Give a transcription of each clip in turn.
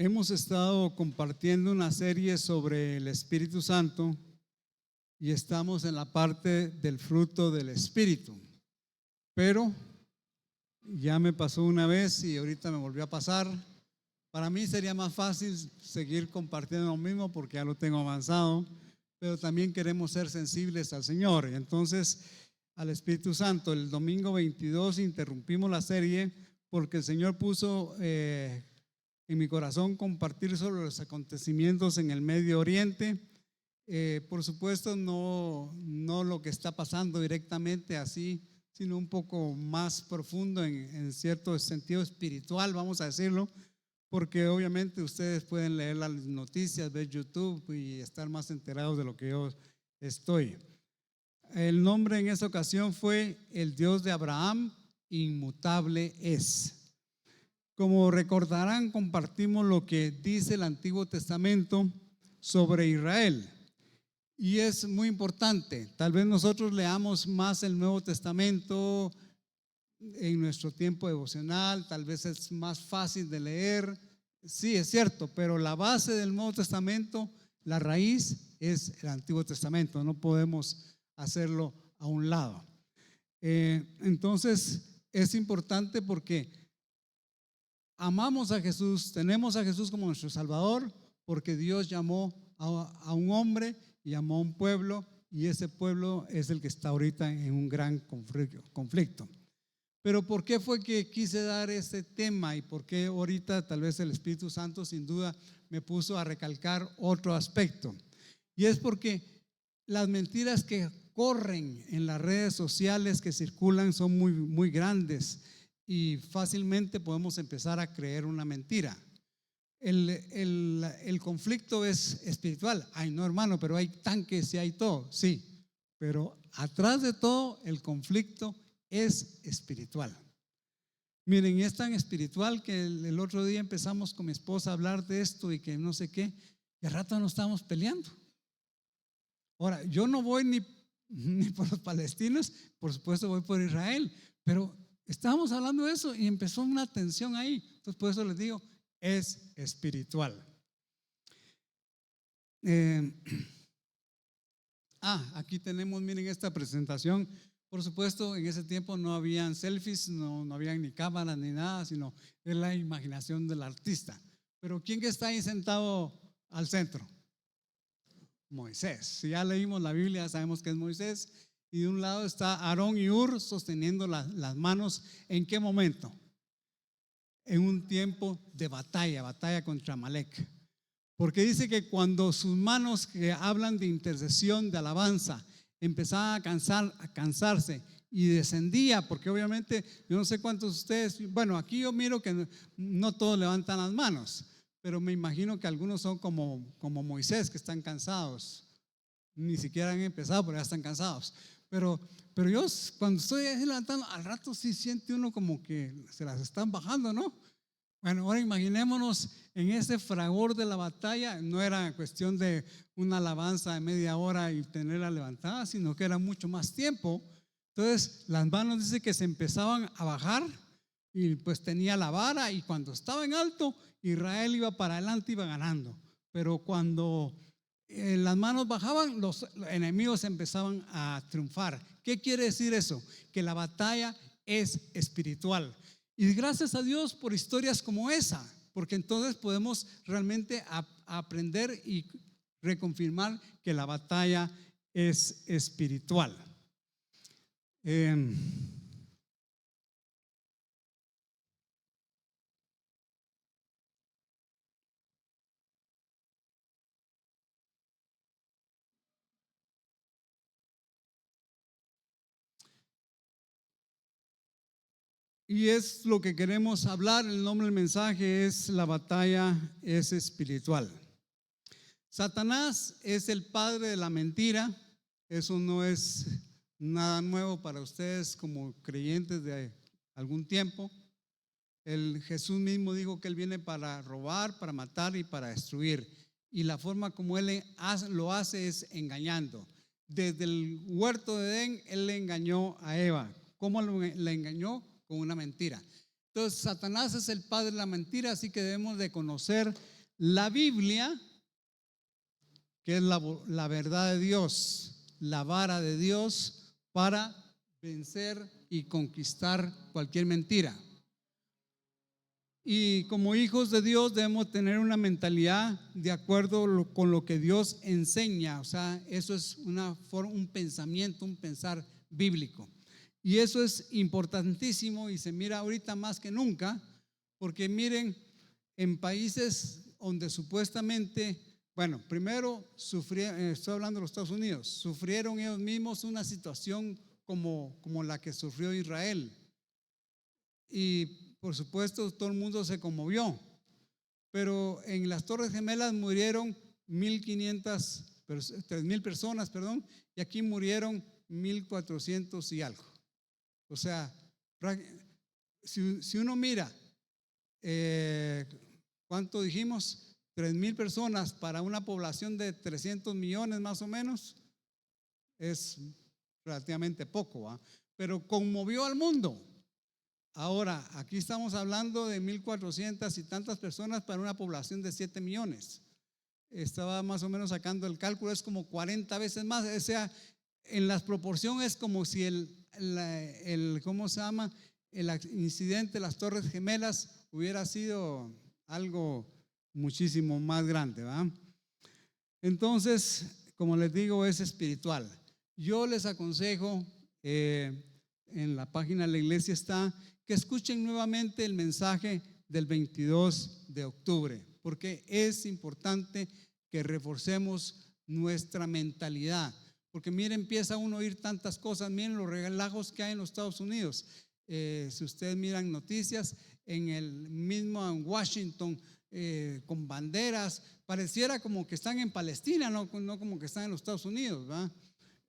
Hemos estado compartiendo una serie sobre el Espíritu Santo y estamos en la parte del fruto del Espíritu. Pero ya me pasó una vez y ahorita me volvió a pasar. Para mí sería más fácil seguir compartiendo lo mismo porque ya lo tengo avanzado, pero también queremos ser sensibles al Señor. Entonces, al Espíritu Santo, el domingo 22 interrumpimos la serie porque el Señor puso en mi corazón compartir sobre los acontecimientos en el Medio Oriente. Por supuesto, no lo que está pasando directamente así, sino un poco más profundo en cierto sentido espiritual, vamos a decirlo, porque obviamente ustedes pueden leer las noticias, ver YouTube y estar más enterados de lo que yo estoy. El nombre en esa ocasión fue El Dios de Abraham, inmutable es. Como recordarán, compartimos lo que dice el Antiguo Testamento sobre Israel. Y es muy importante. Tal vez nosotros leamos más el Nuevo Testamento en nuestro tiempo devocional, tal vez es más fácil de leer. Sí, es cierto, pero la base del Nuevo Testamento, la raíz es el Antiguo Testamento. No podemos hacerlo a un lado. Entonces, es importante porque amamos a Jesús, tenemos a Jesús como nuestro Salvador, porque Dios llamó a un hombre y llamó a un pueblo, y ese pueblo es el que está ahorita en un gran conflicto. Pero ¿por qué fue que quise dar este tema y por qué ahorita tal vez el Espíritu Santo sin duda me puso a recalcar otro aspecto? Y es porque las mentiras que corren en las redes sociales que circulan son muy, muy grandes y fácilmente podemos empezar a creer una mentira. El conflicto es espiritual. Ay, no, hermano, pero hay tanques y hay todo. Sí, pero atrás de todo el conflicto es espiritual. Miren, es tan espiritual que el otro día empezamos con mi esposa a hablar de esto y que no sé qué, y al rato nos estábamos peleando. Ahora, yo no voy ni por los palestinos, por supuesto voy por Israel, pero estábamos hablando de eso y empezó una tensión ahí. Entonces, por eso les digo, es espiritual. Aquí tenemos, miren esta presentación. Por supuesto, en ese tiempo no habían selfies, no habían ni cámaras ni nada, sino es la imaginación del artista. Pero ¿quién que está ahí sentado al centro? Moisés. Si ya leímos la Biblia, sabemos que es Moisés. Y de un lado está Aarón y Hur sosteniendo las manos. ¿En qué momento? En un tiempo de batalla contra Amalek. Porque dice que cuando sus manos que hablan de intercesión, de alabanza, empezaban a cansarse y descendía, porque obviamente yo no sé cuántos de ustedes, bueno, aquí yo miro que no todos levantan las manos, pero me imagino que algunos son como Moisés, que están cansados, ni siquiera han empezado, pero ya están cansados. Pero yo cuando estoy levantando, al rato sí siente uno como que se las están bajando, ¿no? Bueno, ahora imaginémonos en ese fragor de la batalla. No era cuestión de una alabanza de media hora y tenerla levantada, sino que era mucho más tiempo. Entonces las manos dice que se empezaban a bajar y pues tenía la vara, y cuando estaba en alto Israel iba para adelante, iba ganando. Pero cuando las manos bajaban, los enemigos empezaban a triunfar. ¿Qué quiere decir eso? Que la batalla es espiritual. Y gracias a Dios por historias como esa, porque entonces podemos realmente aprender y reconfirmar que la batalla es espiritual. Y es lo que queremos hablar. El nombre del mensaje es: la batalla es espiritual. Satanás es el padre de la mentira. Eso no es nada nuevo para ustedes como creyentes de algún tiempo. Jesús mismo dijo que Él viene para robar, para matar y para destruir. Y la forma como Él lo hace es engañando. Desde el huerto de Edén, Él le engañó a Eva. ¿Cómo le engañó? Con una mentira. Entonces, Satanás es el padre de la mentira, así que debemos de conocer la Biblia, que es la verdad de Dios, la vara de Dios para vencer y conquistar cualquier mentira. Y como hijos de Dios debemos tener una mentalidad de acuerdo con lo que Dios enseña. O sea, eso es un pensamiento, un pensar bíblico. Y eso es importantísimo y se mira ahorita más que nunca, porque miren, en países donde supuestamente, bueno, primero estoy hablando de los Estados Unidos, sufrieron ellos mismos una situación como la que sufrió Israel. Y por supuesto todo el mundo se conmovió, pero en las Torres Gemelas murieron 3,000 personas, perdón, y aquí murieron 1,400 y algo. O sea, si uno mira, ¿cuánto dijimos? 3,000 personas para una población de 300 millones más o menos, es relativamente poco, ¿va? Pero conmovió al mundo. Ahora, aquí estamos hablando de 1,400 y tantas personas para una población de 7 millones. Estaba más o menos sacando el cálculo, es como 40 veces más. O sea, en las proporciones es como si ¿cómo se llama? El incidente de las Torres Gemelas hubiera sido algo muchísimo más grande, ¿va? Entonces, como les digo, es espiritual. Yo les aconsejo, en la página de la iglesia está, que escuchen nuevamente el mensaje del 22 de octubre, porque es importante que reforcemos nuestra mentalidad. Porque miren, empieza uno a oír tantas cosas, miren los relajos que hay en los Estados Unidos. Si ustedes miran noticias, en Washington, con banderas, pareciera como que están en Palestina, no como que están en los Estados Unidos, ¿va?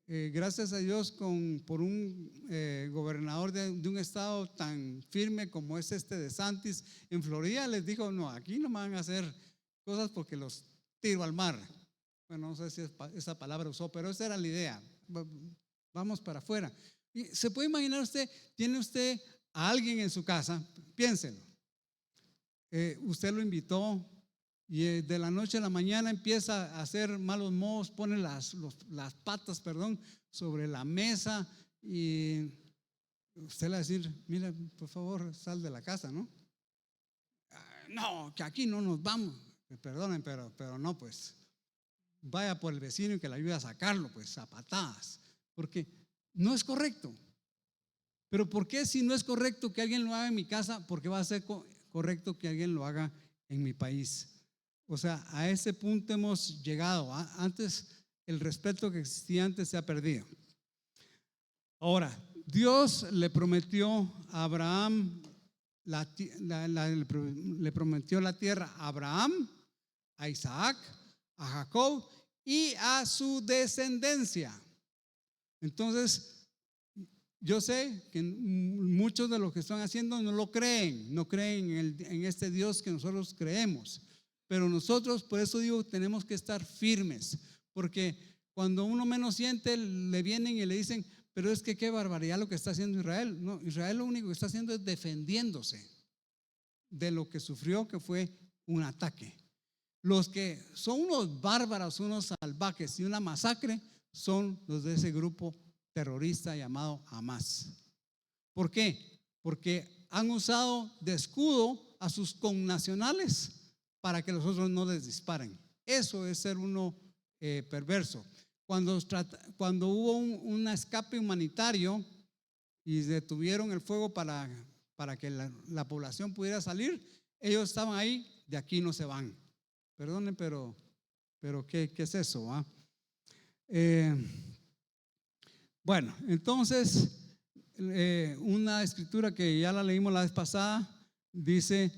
Gracias a Dios por un gobernador de un estado tan firme como es DeSantis en Florida, les dijo: no, aquí no me van a hacer cosas porque los tiro al mar. Bueno, no sé si esa palabra usó, pero esa era la idea. Vamos para afuera. Y se puede imaginar usted, tiene usted a alguien en su casa, piénselo, usted lo invitó y de la noche a la mañana empieza a hacer malos modos, pone las patas, perdón, sobre la mesa y usted le va a decir: mira, por favor, sal de la casa, ¿no? No, que aquí no nos vamos. Perdonen, pero no, pues vaya por el vecino y que le ayude a sacarlo, pues a patadas, porque no es correcto. Pero ¿por qué si no es correcto que alguien lo haga en mi casa? ¿Por qué va a ser correcto que alguien lo haga en mi país? O sea, a ese punto hemos llegado. Antes, el respeto que existía antes se ha perdido. Ahora, Dios le prometió a Abraham, le prometió la tierra a Abraham, a Isaac, a Jacob y a su descendencia. Entonces, yo sé que muchos de los que están haciendo no creen en este Dios que nosotros creemos. Pero nosotros, por eso digo, tenemos que estar firmes, porque cuando uno menos siente, le vienen y le dicen: pero es que qué barbaridad lo que está haciendo Israel. No, Israel lo único que está haciendo es defendiéndose de lo que sufrió, que fue un ataque. Los que son unos bárbaros, unos salvajes y una masacre son los de ese grupo terrorista llamado Hamas. ¿Por qué? Porque han usado de escudo a sus connacionales para que los otros no les disparen. Eso es ser uno perverso. Cuando hubo un escape humanitario y detuvieron el fuego para que la población pudiera salir, ellos estaban ahí: de aquí no se van. Perdonen, pero ¿qué es eso? Bueno, entonces, una escritura que ya la leímos la vez pasada, dice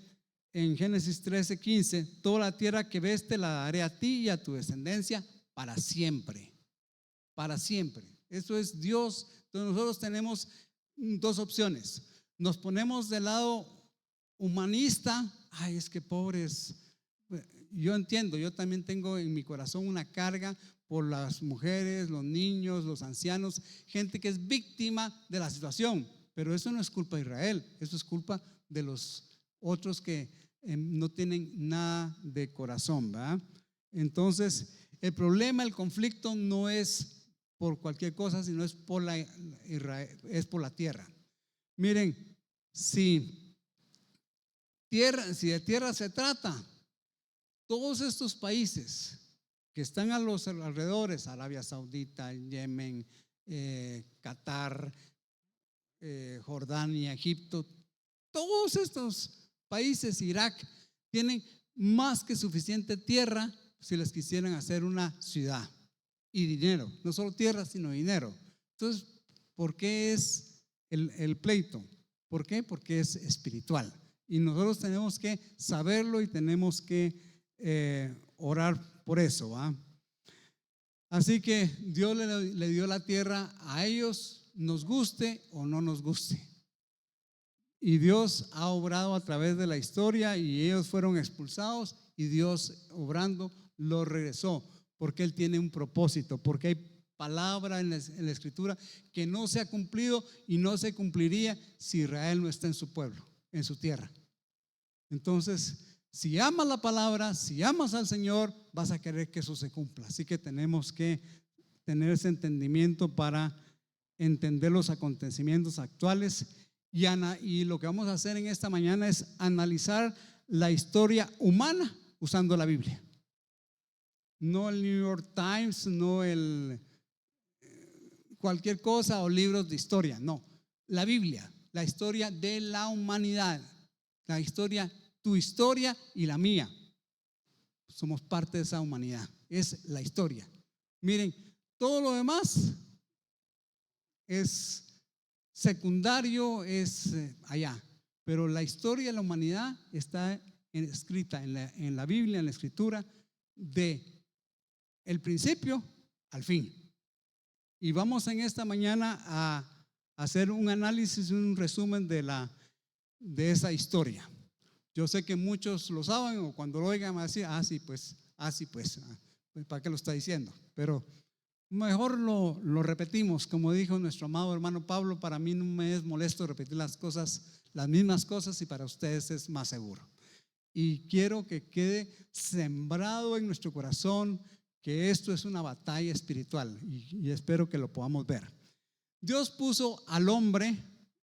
en Génesis 13:15: toda la tierra que ves te la daré a ti y a tu descendencia para siempre. Para siempre. Eso es Dios. Entonces nosotros tenemos dos opciones: nos ponemos del lado humanista. Ay, es que pobres. Yo entiendo, yo también tengo en mi corazón una carga por las mujeres, los niños, los ancianos, gente que es víctima de la situación. Pero eso no es culpa de Israel, eso es culpa de los otros que no tienen nada de corazón, ¿verdad? Entonces, el problema, el conflicto no es por cualquier cosa, sino es por la tierra. Miren, si de tierra se trata, todos estos países que están a los alrededores, Arabia Saudita, Yemen, Qatar, Jordania, Egipto, todos estos países, Irak, tienen más que suficiente tierra si les quisieran hacer una ciudad, y dinero, no solo tierra sino dinero. Entonces, ¿por qué es el pleito? ¿Por qué? Porque es espiritual y nosotros tenemos que saberlo y tenemos que orar por eso, ¿va? Así que Dios le dio la tierra a ellos, nos guste o no nos guste. Y Dios ha obrado a través de la historia y ellos fueron expulsados y Dios obrando los regresó, porque Él tiene un propósito, porque hay palabra en la Escritura que no se ha cumplido y no se cumpliría si Israel no está en su pueblo, en su tierra. Entonces, si amas la palabra, si amas al Señor, vas a querer que eso se cumpla. Así que tenemos que tener ese entendimiento para entender los acontecimientos actuales. Y lo que vamos a hacer en esta mañana es analizar la historia humana usando la Biblia. No el New York Times, no cualquier cosa o libros de historia, no. La Biblia, la historia de la humanidad, la historia, tu historia y la mía. Somos parte de esa humanidad, es la historia. Miren, todo lo demás es secundario, es allá, pero la historia de la humanidad está escrita en la Biblia, en la Escritura, de el principio al fin. Y vamos en esta mañana a hacer un análisis, un resumen de esa historia. Yo sé que muchos lo saben o cuando lo oigan van a decir, sí, pues, ¿para qué lo está diciendo? Pero mejor lo repetimos, como dijo nuestro amado hermano Pablo, para mí no me es molesto repetir las mismas cosas y para ustedes es más seguro. Y quiero que quede sembrado en nuestro corazón que esto es una batalla espiritual y espero que lo podamos ver. Dios puso al hombre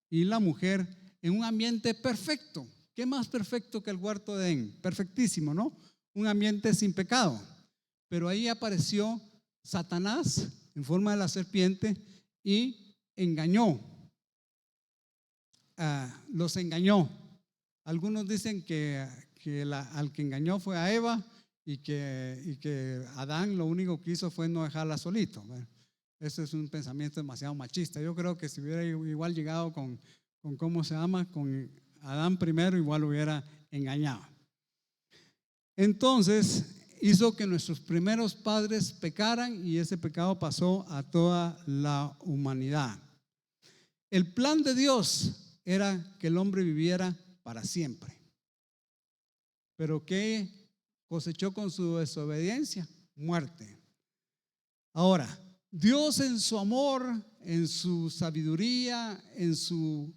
y la mujer en un ambiente perfecto. ¿Qué más perfecto que el huerto de Edén? Perfectísimo, ¿no? Un ambiente sin pecado. Pero ahí apareció Satanás en forma de la serpiente y engañó. Los engañó. Algunos dicen que al que engañó fue a Eva y que Adán lo único que hizo fue no dejarla solito. Ese es un pensamiento demasiado machista. Yo creo que si hubiera igual llegado con ¿cómo se llama? Con Adán primero, igual hubiera engañado. Entonces hizo que nuestros primeros padres pecaran y ese pecado pasó a toda la humanidad. El plan de Dios era que el hombre viviera para siempre. Pero ¿qué cosechó con su desobediencia? Muerte. Ahora, Dios en su amor, en su sabiduría, en su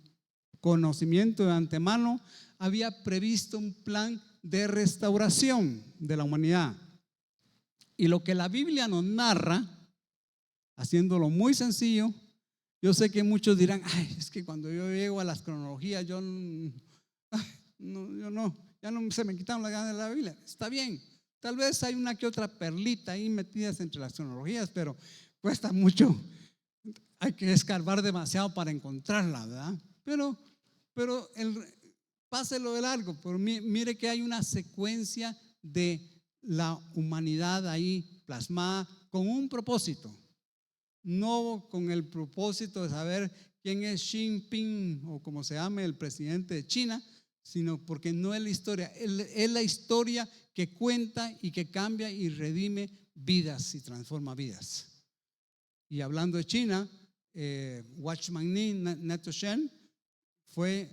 conocimiento de antemano, había previsto un plan de restauración de la humanidad. Y lo que la Biblia nos narra, haciéndolo muy sencillo, yo sé que muchos dirán, es que cuando yo llego a las cronologías, ya no se me quitaron las ganas de la Biblia. Está bien, tal vez hay una que otra perlita ahí metidas entre las cronologías, pero cuesta mucho, hay que escarbar demasiado para encontrarla, ¿verdad? Pero páselo de largo, pero mire que hay una secuencia de la humanidad ahí plasmada con un propósito, no con el propósito de saber quién es Xi Jinping o como se llame el presidente de China, sino porque no es la historia, es la historia que cuenta y que cambia y redime vidas y transforma vidas. Y hablando de China, Watchman Nee Natoshane fue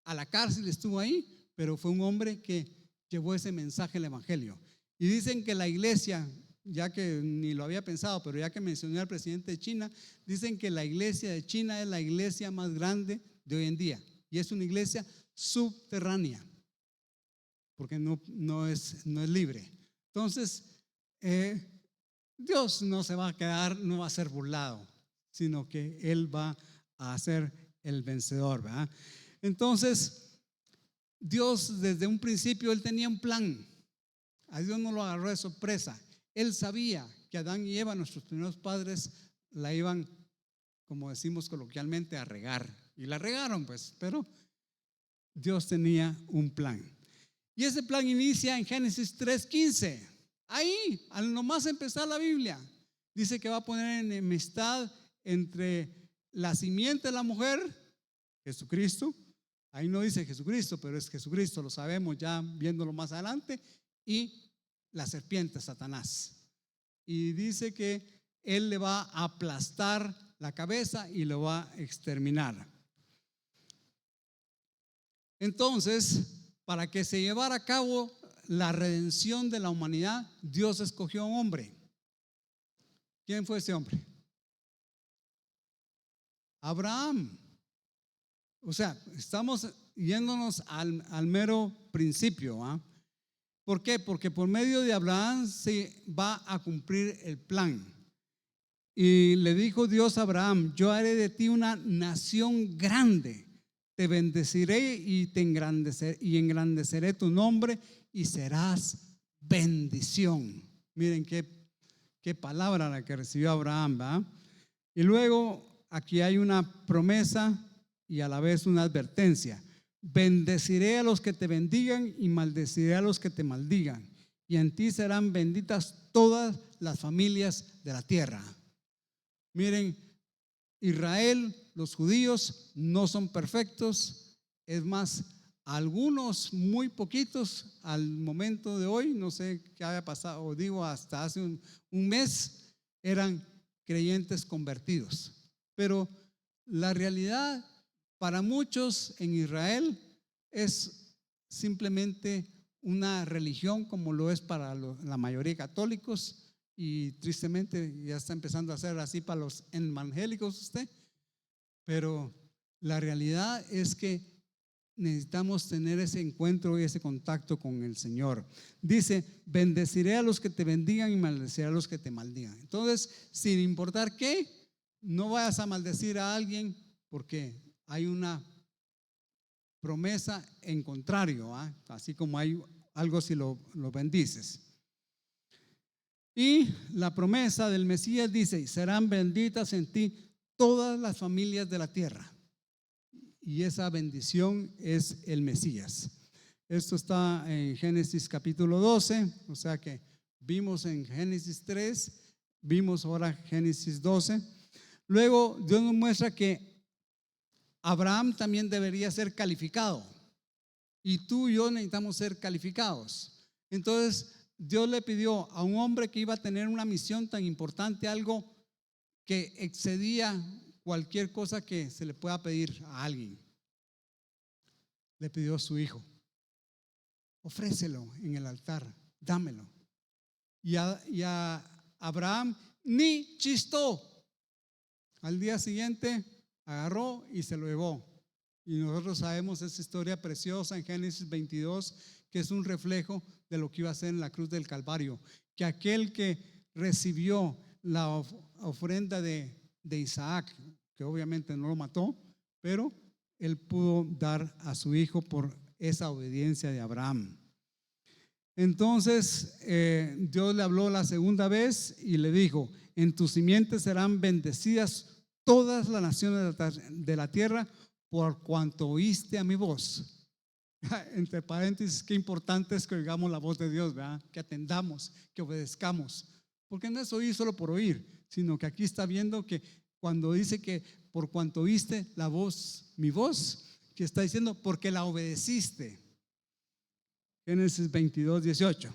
a la cárcel, estuvo ahí, pero fue un hombre que llevó ese mensaje del evangelio. Y dicen que la iglesia, ya que ni lo había pensado, pero ya que mencioné al presidente de China, dicen que la iglesia de China es la iglesia más grande de hoy en día y es una iglesia subterránea, porque no es libre. Entonces, Dios no se va a quedar, no va a ser burlado, sino que Él va a ser el vencedor, ¿verdad? Entonces, Dios desde un principio, Él tenía un plan. A Dios no lo agarró de sorpresa. Él sabía que Adán y Eva, nuestros primeros padres, la iban, como decimos coloquialmente, a regar. Y la regaron, pues, pero Dios tenía un plan. Y ese plan inicia en Génesis 3:15. Ahí, al nomás empezar la Biblia, dice que va a poner enemistad entre la simiente de la mujer, Jesucristo. Ahí no dice Jesucristo, pero es Jesucristo, lo sabemos ya viéndolo más adelante, y la serpiente, Satanás. Y dice que él le va a aplastar la cabeza y lo va a exterminar. Entonces, para que se llevara a cabo la redención de la humanidad, Dios escogió a un hombre. ¿Quién fue ese hombre? Abraham. O sea, estamos yéndonos al mero principio, ¿eh? ¿Por qué? Porque por medio de Abraham se va a cumplir el plan. Y le dijo Dios a Abraham: yo haré de ti una nación grande, te bendeciré y te engrandeceré tu nombre y serás bendición. Miren qué palabra la que recibió Abraham, ¿va? Y luego aquí hay una promesa y a la vez una advertencia: bendeciré a los que te bendigan y maldeciré a los que te maldigan, y en ti serán benditas todas las familias de la tierra. Miren, Israel, los judíos no son perfectos. Es más, algunos muy poquitos al momento de hoy, no sé qué haya pasado, o digo hasta hace un mes, eran creyentes convertidos. Pero la realidad para muchos en Israel es simplemente una religión, como lo es para la mayoría de católicos, y tristemente ya está empezando a ser así para los evangélicos usted. Pero la realidad es que necesitamos tener ese encuentro y ese contacto con el Señor. Dice: bendeciré a los que te bendigan y maldeciré a los que te maldigan. Entonces, sin importar qué, no vayas a maldecir a alguien, porque hay una promesa en contrario, ¿eh? Así como hay algo si lo bendices. Y la promesa del Mesías dice: serán benditas en ti todas las familias de la tierra. Y esa bendición es el Mesías. Esto está en Génesis capítulo 12, o sea que vimos en Génesis 3, vimos ahora Génesis 12. Luego Dios nos muestra que Abraham también debería ser calificado, y tú y yo necesitamos ser calificados. Entonces Dios le pidió a un hombre que iba a tener una misión tan importante, algo que excedía cualquier cosa que se le pueda pedir a alguien. Le pidió a su hijo: ofrécelo en el altar, dámelo. Y a Abraham ni chistó. Al día siguiente agarró y se lo llevó. Y nosotros sabemos esa historia preciosa en Génesis 22, que es un reflejo de lo que iba a ser en la cruz del Calvario, que aquel que recibió la ofrenda de Isaac, que obviamente no lo mató, pero él pudo dar a su hijo por esa obediencia de Abraham. Entonces Dios le habló la segunda vez y le dijo: en tu simiente serán bendecidas todas las naciones de la tierra, por cuanto oíste a mi voz. Entre paréntesis, qué importante es que oigamos la voz de Dios, ¿verdad? Que atendamos, que obedezcamos, porque no es oír solo por oír, sino que aquí está viendo que cuando dice que por cuanto oíste la voz, mi voz, que está diciendo porque la obedeciste. Génesis 22:18.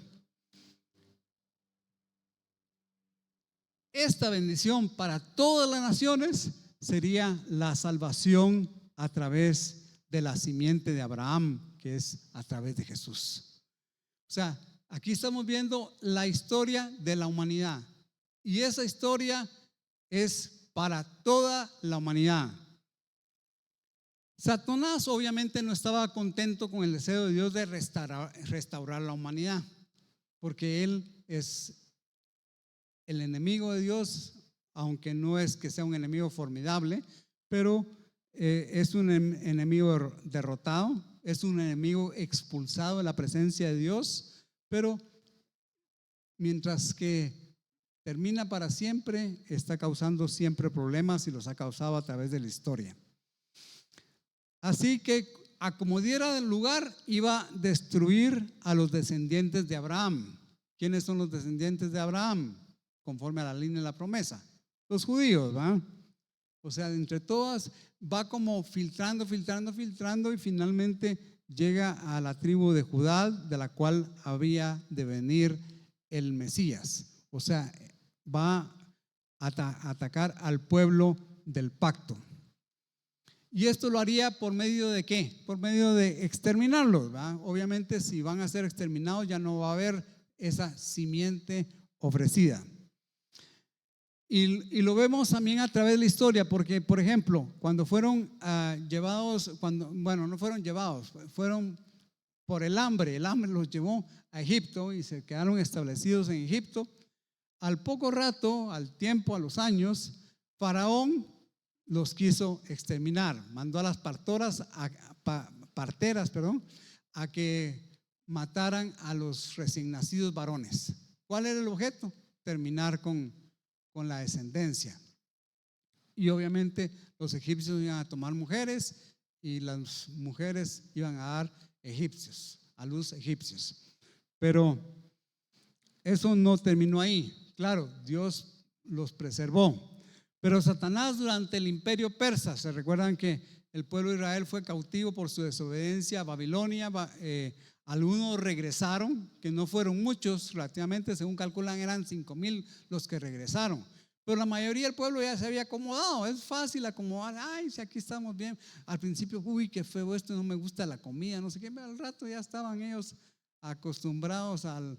Esta bendición para todas las naciones sería la salvación a través de la simiente de Abraham, que es a través de Jesús. O sea, aquí estamos viendo la historia de la humanidad, y esa historia es para toda la humanidad. Satanás obviamente no estaba contento con el deseo de Dios de restaurar la humanidad, porque él es el enemigo de Dios, aunque no es que sea un enemigo formidable, pero es un enemigo derrotado, es un enemigo expulsado de la presencia de Dios, pero mientras que termina para siempre, está causando siempre problemas y los ha causado a través de la historia. Así que, a como diera del lugar, iba a destruir a los descendientes de Abraham. ¿Quiénes son los descendientes de Abraham? Conforme a la línea de la promesa. Los judíos, ¿va? O sea, entre todas va como filtrando y finalmente llega a la tribu de Judá, de la cual había de venir el Mesías. O sea, va a atacar al pueblo del pacto. Y esto lo haría por medio de ¿qué? Por medio de exterminarlos, ¿verdad? Obviamente, si van a ser exterminados, ya no va a haber esa simiente ofrecida. Y lo vemos también a través de la historia, porque, por ejemplo, cuando fueron llevados, no fueron llevados, fueron por el hambre los llevó a Egipto y se quedaron establecidos en Egipto. Al poco rato, al tiempo, a los años, Faraón los quiso exterminar, mandó a las parteras a que mataran a los recién nacidos varones. ¿Cuál era el objeto? Terminar con la descendencia. Y obviamente los egipcios iban a tomar mujeres y las mujeres iban a dar a luz egipcios. Pero eso no terminó ahí. Claro, Dios los preservó. Pero Satanás, durante el imperio persa, se recuerdan que el pueblo de Israel fue cautivo por su desobediencia a Babilonia. Algunos regresaron, que no fueron muchos, relativamente, según calculan eran 5,000 los que regresaron, pero la mayoría del pueblo ya se había acomodado. Es fácil acomodar, ay, si aquí estamos bien. Al principio, uy, qué feo esto, no me gusta la comida, no sé qué, pero al rato ya estaban ellos acostumbrados al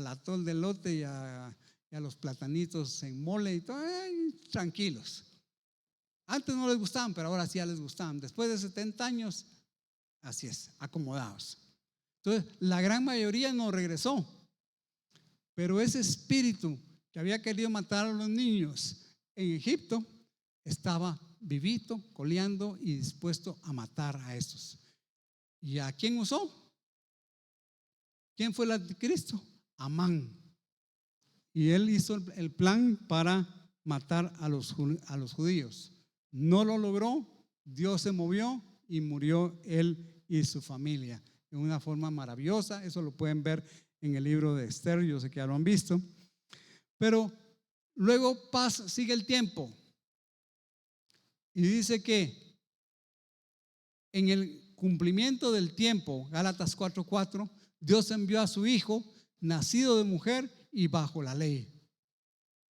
atol de elote y a los platanitos en mole y todo, ay, tranquilos. Antes no les gustaban, pero ahora sí ya les gustaban. Después de 70 años, así es, acomodados. Entonces, la gran mayoría no regresó, pero ese espíritu que había querido matar a los niños en Egipto estaba vivito, coleando y dispuesto a matar a estos. ¿Y a quién usó? ¿Quién fue el anticristo? Amán. Y él hizo el plan para matar a los judíos. No lo logró, Dios se movió y murió él y su familia de una forma maravillosa. Eso lo pueden ver en el libro de Esther, yo sé que ya lo han visto. Pero luego sigue el tiempo y dice que en el cumplimiento del tiempo, Gálatas 4:4, Dios envió a su hijo, nacido de mujer y bajo la ley.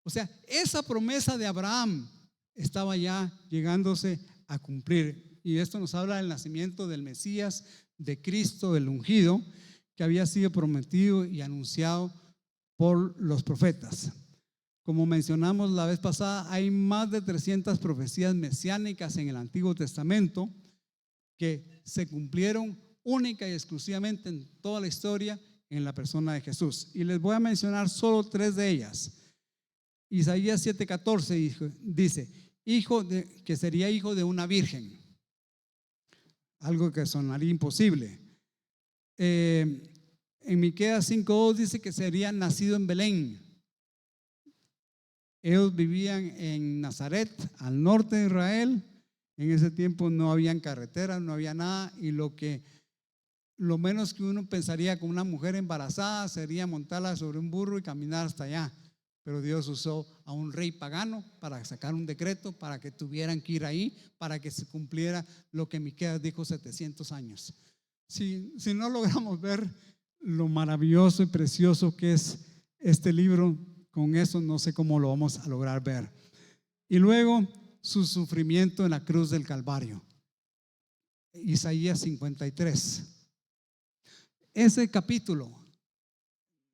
O sea, esa promesa de Abraham estaba ya llegándose a cumplir. Y esto nos habla del nacimiento del Mesías, de Cristo, del ungido, que había sido prometido y anunciado por los profetas. Como mencionamos la vez pasada, hay más de 300 profecías mesiánicas en el Antiguo Testamento que se cumplieron única y exclusivamente en toda la historia en la persona de Jesús. Y les voy a mencionar solo 3 de ellas. Isaías 7:14 dice, que sería hijo de una virgen. Algo que sonaría imposible. En Miqueas 5:2 dice que sería nacido en Belén. Ellos vivían en Nazaret, al norte de Israel. En ese tiempo no habían carreteras, no había nada, y lo menos que uno pensaría con una mujer embarazada sería montarla sobre un burro y caminar hasta allá. Pero Dios usó a un rey pagano para sacar un decreto para que tuvieran que ir ahí, para que se cumpliera lo que Miqueas dijo 700 años. Si no logramos ver lo maravilloso y precioso que es este libro, con eso no sé cómo lo vamos a lograr ver. Y luego su sufrimiento en la cruz del Calvario. Isaías 53. Ese capítulo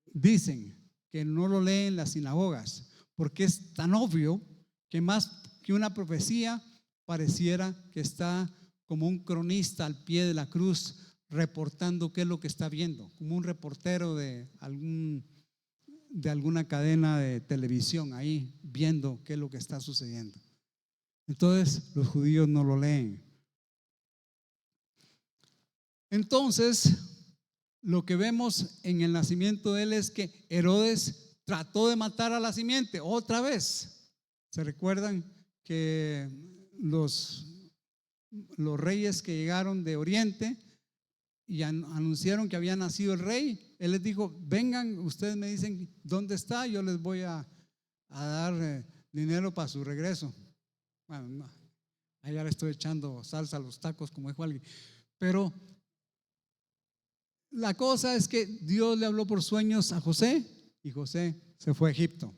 dicen que no lo leen en las sinagogas porque es tan obvio que más que una profecía pareciera que está como un cronista al pie de la cruz, reportando qué es lo que está viendo, como un reportero de alguna cadena de televisión ahí viendo qué es lo que está sucediendo. Entonces los judíos no lo leen. Entonces lo que vemos en el nacimiento de él es que Herodes trató de matar a la simiente otra vez. ¿Se recuerdan que los reyes que llegaron de Oriente y anunciaron que había nacido el rey? Él les dijo: vengan, ustedes me dicen dónde está, yo les voy a dar dinero para su regreso. Bueno, no, allá le estoy echando salsa a los tacos, como dijo alguien. Pero la cosa es que Dios le habló por sueños a José, y José se fue a Egipto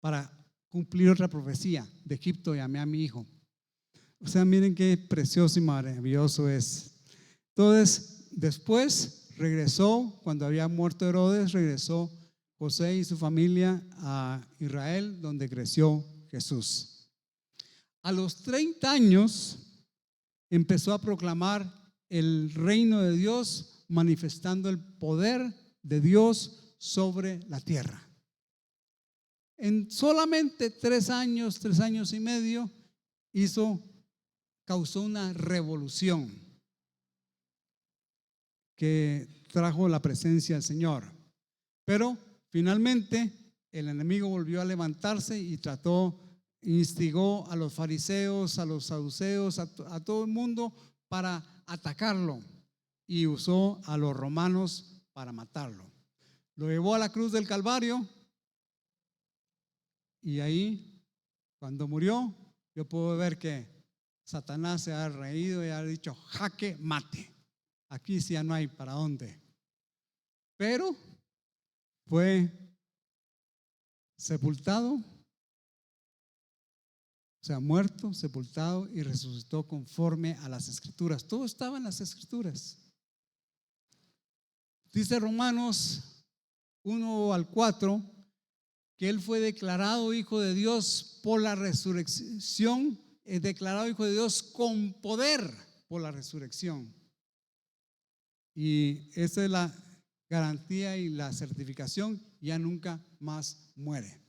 para cumplir otra profecía. De Egipto llamé a mi hijo. O sea, miren qué precioso y maravilloso es. Entonces, después regresó, cuando había muerto Herodes, regresó José y su familia a Israel, donde creció Jesús. A los 30 años empezó a proclamar el reino de Dios, manifestando el poder de Dios sobre la tierra. En solamente 3 años, 3 años y medio, causó una revolución que trajo la presencia del Señor. Pero finalmente el enemigo volvió a levantarse y instigó a los fariseos, a los saduceos, a todo el mundo para atacarlo, y usó a los romanos para matarlo. Lo llevó a la cruz del Calvario, y ahí, cuando murió, yo puedo ver que Satanás se ha reído y ha dicho: jaque mate, aquí sí ya no hay para dónde. Pero fue sepultado, o sea, muerto, sepultado y resucitó conforme a las Escrituras. Todo estaba en las Escrituras. Dice Romanos 1-4 que él fue declarado hijo de Dios por la resurrección, declarado hijo de Dios con poder por la resurrección. Y esa es la garantía y la certificación: ya nunca más muere.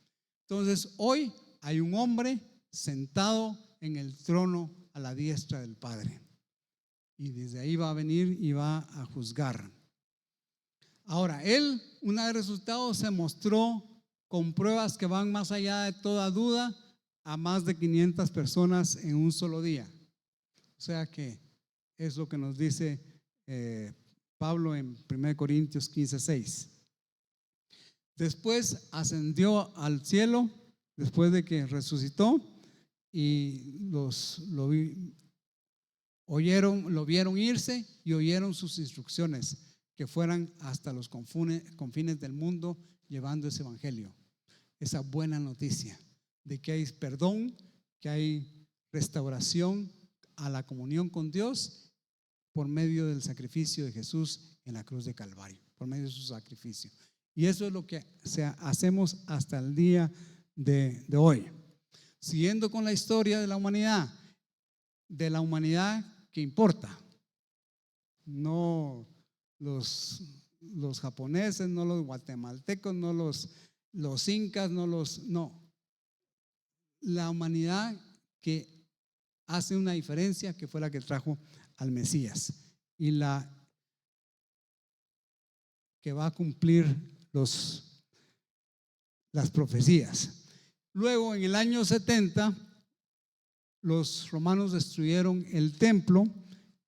Entonces hoy hay un hombre sentado en el trono a la diestra del Padre, y desde ahí va a venir y va a juzgar. Ahora, él, una vez resultado, se mostró con pruebas que van más allá de toda duda a más de 500 personas en un solo día. O sea que es lo que nos dice Pablo en 1 Corintios 15:6. Después ascendió al cielo, después de que resucitó, y lo vieron irse y oyeron sus instrucciones, que fueran hasta los confines del mundo llevando ese evangelio, esa buena noticia de que hay perdón, que hay restauración a la comunión con Dios por medio del sacrificio de Jesús en la cruz de Calvario, por medio de su sacrificio. Y eso es lo que hacemos hasta el día de hoy. Siguiendo con la historia de la humanidad que importa, no los japoneses, no los guatemaltecos, no los incas, no, la humanidad que hace una diferencia, que fue la que trajo al Mesías y la que va a cumplir las profecías. Luego, en el año 70, los romanos destruyeron el templo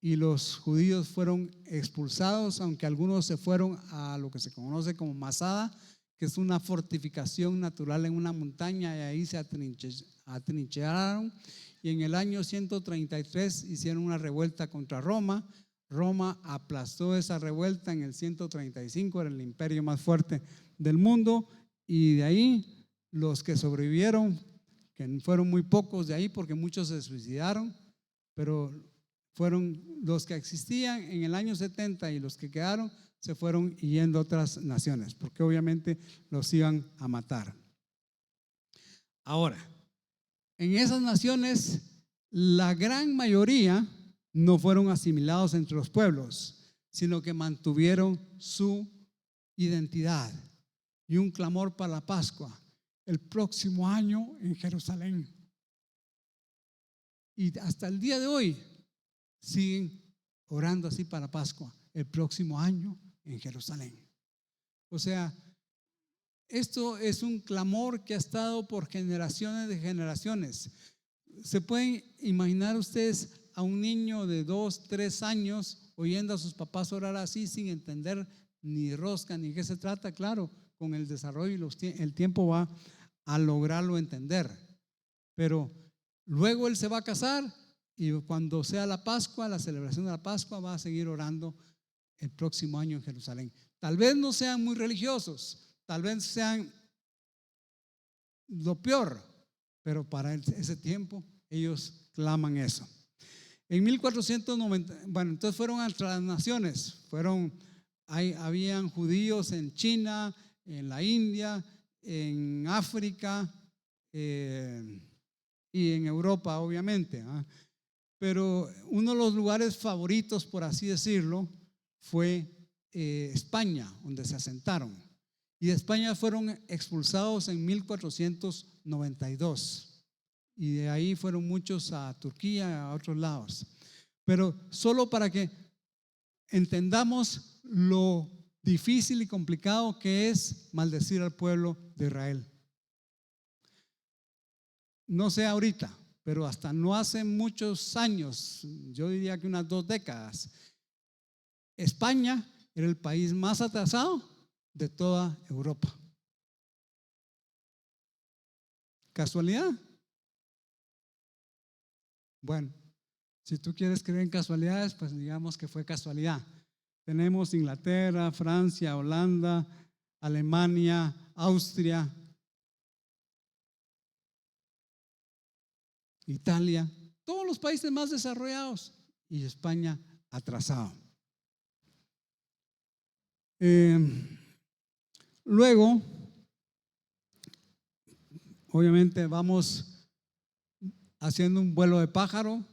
y los judíos fueron expulsados, aunque algunos se fueron a lo que se conoce como Masada, que es una fortificación natural en una montaña, y ahí se atrincheraron. Y en el año 133 hicieron una revuelta contra Roma. Roma aplastó esa revuelta en el 135, era el imperio más fuerte del mundo, y de ahí los que sobrevivieron, que fueron muy pocos de ahí porque muchos se suicidaron, pero fueron los que existían en el año 70, y los que quedaron se fueron yendo a otras naciones porque obviamente los iban a matar. Ahora, en esas naciones la gran mayoría no fueron asimilados entre los pueblos, sino que mantuvieron su identidad. Y un clamor para la Pascua el próximo año en Jerusalén. Y hasta el día de hoy siguen orando así para Pascua, el próximo año en Jerusalén. O sea, esto es un clamor que ha estado por generaciones de generaciones. ¿Se pueden imaginar ustedes a un niño de 2, 3 años oyendo a sus papás orar así sin entender ni rosca ni qué se trata? Claro, con el desarrollo y el tiempo va a lograrlo entender. Pero luego él se va a casar y cuando sea la Pascua, la celebración de la Pascua, va a seguir orando el próximo año en Jerusalén. Tal vez no sean muy religiosos, tal vez sean lo peor, pero para ese tiempo ellos claman eso. En 1490, bueno, entonces fueron a las naciones, habían judíos en China, en la India, en África y en Europa, obviamente. Pero uno de los lugares favoritos, por así decirlo, fue España, donde se asentaron. Y de España fueron expulsados en 1492. Y de ahí fueron muchos a Turquía, a otros lados. Pero solo para que entendamos lo difícil y complicado que es maldecir al pueblo de Israel. No sé ahorita, pero hasta no hace muchos años, yo diría que unas 2 décadas, España era el país más atrasado de toda Europa. ¿Casualidad? Bueno, si tú quieres creer en casualidades, pues digamos que fue casualidad. Tenemos Inglaterra, Francia, Holanda, Alemania, Austria, Italia, todos los países más desarrollados, y España atrasado. Luego, obviamente vamos haciendo un vuelo de pájaro.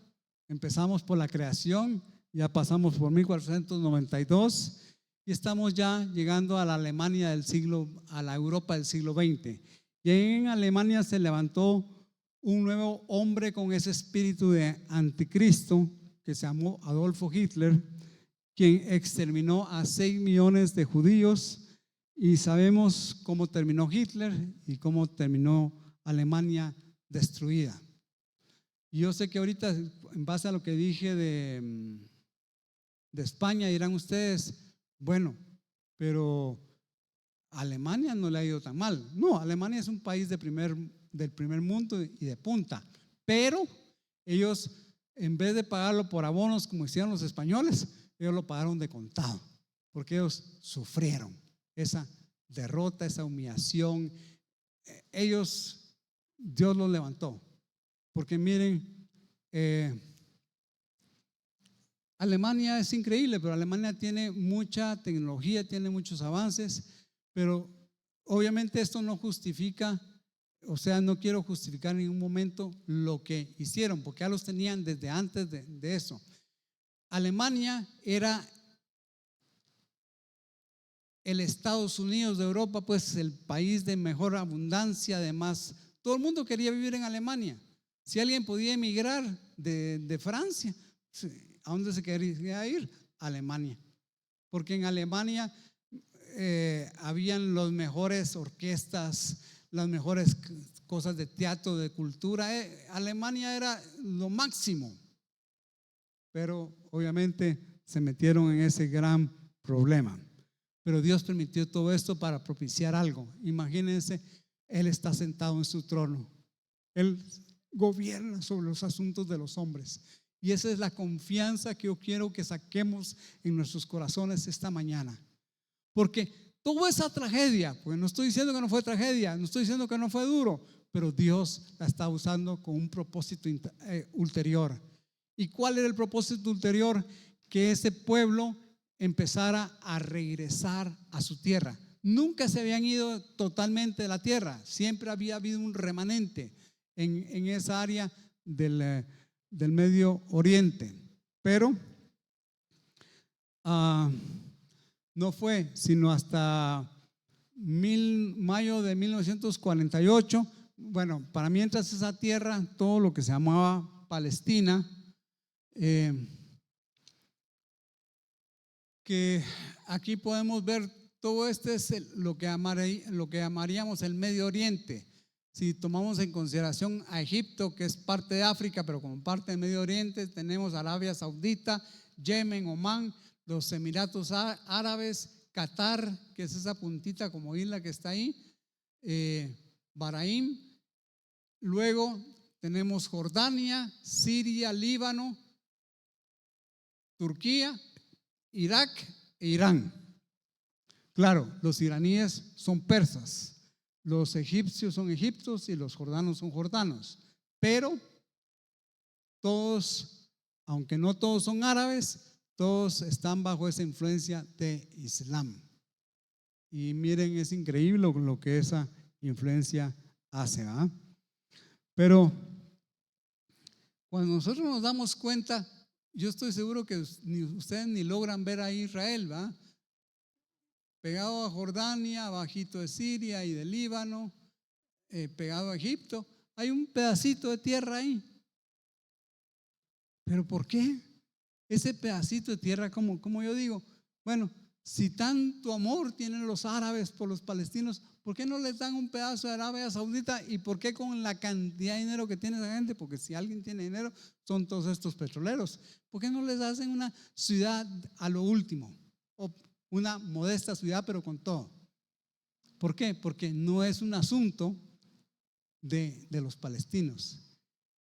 Empezamos por la creación, ya pasamos por 1492 y estamos ya llegando a la Alemania a la Europa del siglo XX. Y en Alemania se levantó un nuevo hombre con ese espíritu de anticristo que se llamó Adolfo Hitler, quien exterminó a 6 millones de judíos. Y sabemos cómo terminó Hitler y cómo terminó Alemania destruida. Y yo sé que ahorita, en base a lo que dije de España, dirán ustedes, bueno, pero Alemania no le ha ido tan mal. No, Alemania es un país del primer mundo y de punta, pero ellos, en vez de pagarlo por abonos como hicieron los españoles, ellos lo pagaron de contado, porque ellos sufrieron esa derrota, esa humillación. Dios los levantó, porque miren, Alemania es increíble, pero Alemania tiene mucha tecnología, tiene muchos avances, pero obviamente esto no justifica, o sea, no quiero justificar en ningún momento lo que hicieron, porque ya los tenían desde antes de eso. Alemania era el Estados Unidos de Europa, pues el país de mejor abundancia, además, todo el mundo quería vivir en Alemania. Si alguien podía emigrar de Francia, ¿a dónde se quería ir? A Alemania, porque en Alemania habían las mejores orquestas, las mejores cosas de teatro, de cultura. Alemania era lo máximo, pero obviamente se metieron en ese gran problema. Pero Dios permitió todo esto para propiciar algo. Imagínense, Él está sentado en su trono, Él gobierna sobre los asuntos de los hombres. Y esa es la confianza que yo quiero que saquemos en nuestros corazones esta mañana. Porque toda esa tragedia, pues no estoy diciendo que no fue tragedia, no estoy diciendo que no fue duro, pero Dios la está usando con un propósito ulterior. ¿Y cuál era el propósito ulterior? Que ese pueblo empezara a regresar a su tierra. Nunca se habían ido totalmente de la tierra, siempre había habido un remanente en esa área del Medio Oriente. pero no fue sino hasta mayo de 1948. Bueno, para mientras esa tierra, todo lo que se llamaba Palestina, que aquí podemos ver, todo este es lo que llamaríamos el Medio Oriente. Si tomamos en consideración a Egipto, que es parte de África, pero como parte del Medio Oriente, tenemos Arabia Saudita, Yemen, Omán, los Emiratos Árabes, Qatar, que es esa puntita como isla que está ahí, Bahrein. Luego tenemos Jordania, Siria, Líbano, Turquía, Irak e Irán. Claro, los iraníes son persas, los egipcios son egipcios y los jordanos son jordanos, pero todos, aunque no todos son árabes, todos están bajo esa influencia de Islam. Y miren, es increíble lo que esa influencia hace, ¿verdad? Pero cuando nosotros nos damos cuenta, yo estoy seguro que ustedes ni logran ver a Israel, ¿verdad? Pegado a Jordania, abajito de Siria y de Líbano, pegado a Egipto, hay un pedacito de tierra ahí. ¿Pero por qué? Ese pedacito de tierra, como yo digo, bueno, si tanto amor tienen los árabes por los palestinos, ¿por qué no les dan un pedazo de Arabia Saudita? ¿Y por qué con la cantidad de dinero que tiene esa gente? Porque si alguien tiene dinero, son todos estos petroleros. ¿Por qué no les hacen una ciudad a lo último? O una modesta ciudad, pero con todo. ¿Por qué? Porque no es un asunto de los palestinos.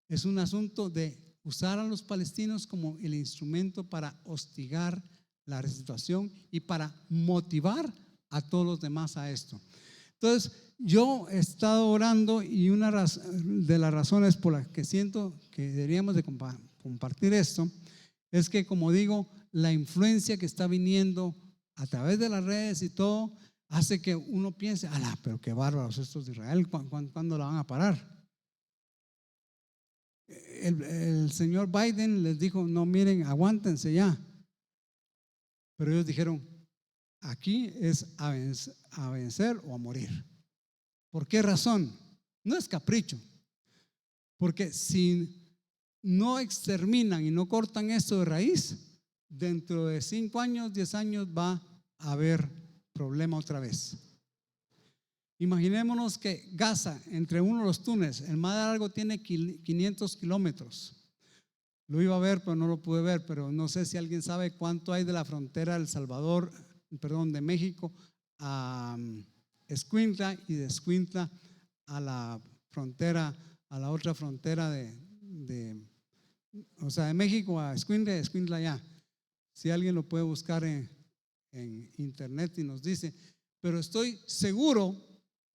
Es un asunto de usar a los palestinos como el instrumento para hostigar la situación y para motivar a todos los demás a esto. Entonces, yo he estado orando y una de las razones por las que siento que deberíamos de compartir esto es que, como digo, la influencia que está viniendo a través de las redes y todo hace que uno piense, pero qué bárbaros estos de Israel, ¿cuándo la van a parar? El señor Biden les dijo, no, miren, aguántense ya. Pero ellos dijeron, aquí es a vencer o a morir. ¿Por qué razón? No es capricho. Porque si no exterminan y no cortan esto de raíz, dentro de 5 años, 10 años va a haber problema otra vez. Imaginémonos que Gaza, entre uno de los túneles, el más largo tiene 500 kilómetros. Lo iba a ver, pero no lo pude ver, pero no sé si alguien sabe cuánto hay de la frontera de El Salvador, de México a Escuintla y de Escuintla a la frontera, a la otra frontera de México a Escuintla, de Escuintla allá. Si alguien lo puede buscar en internet y nos dice, pero estoy seguro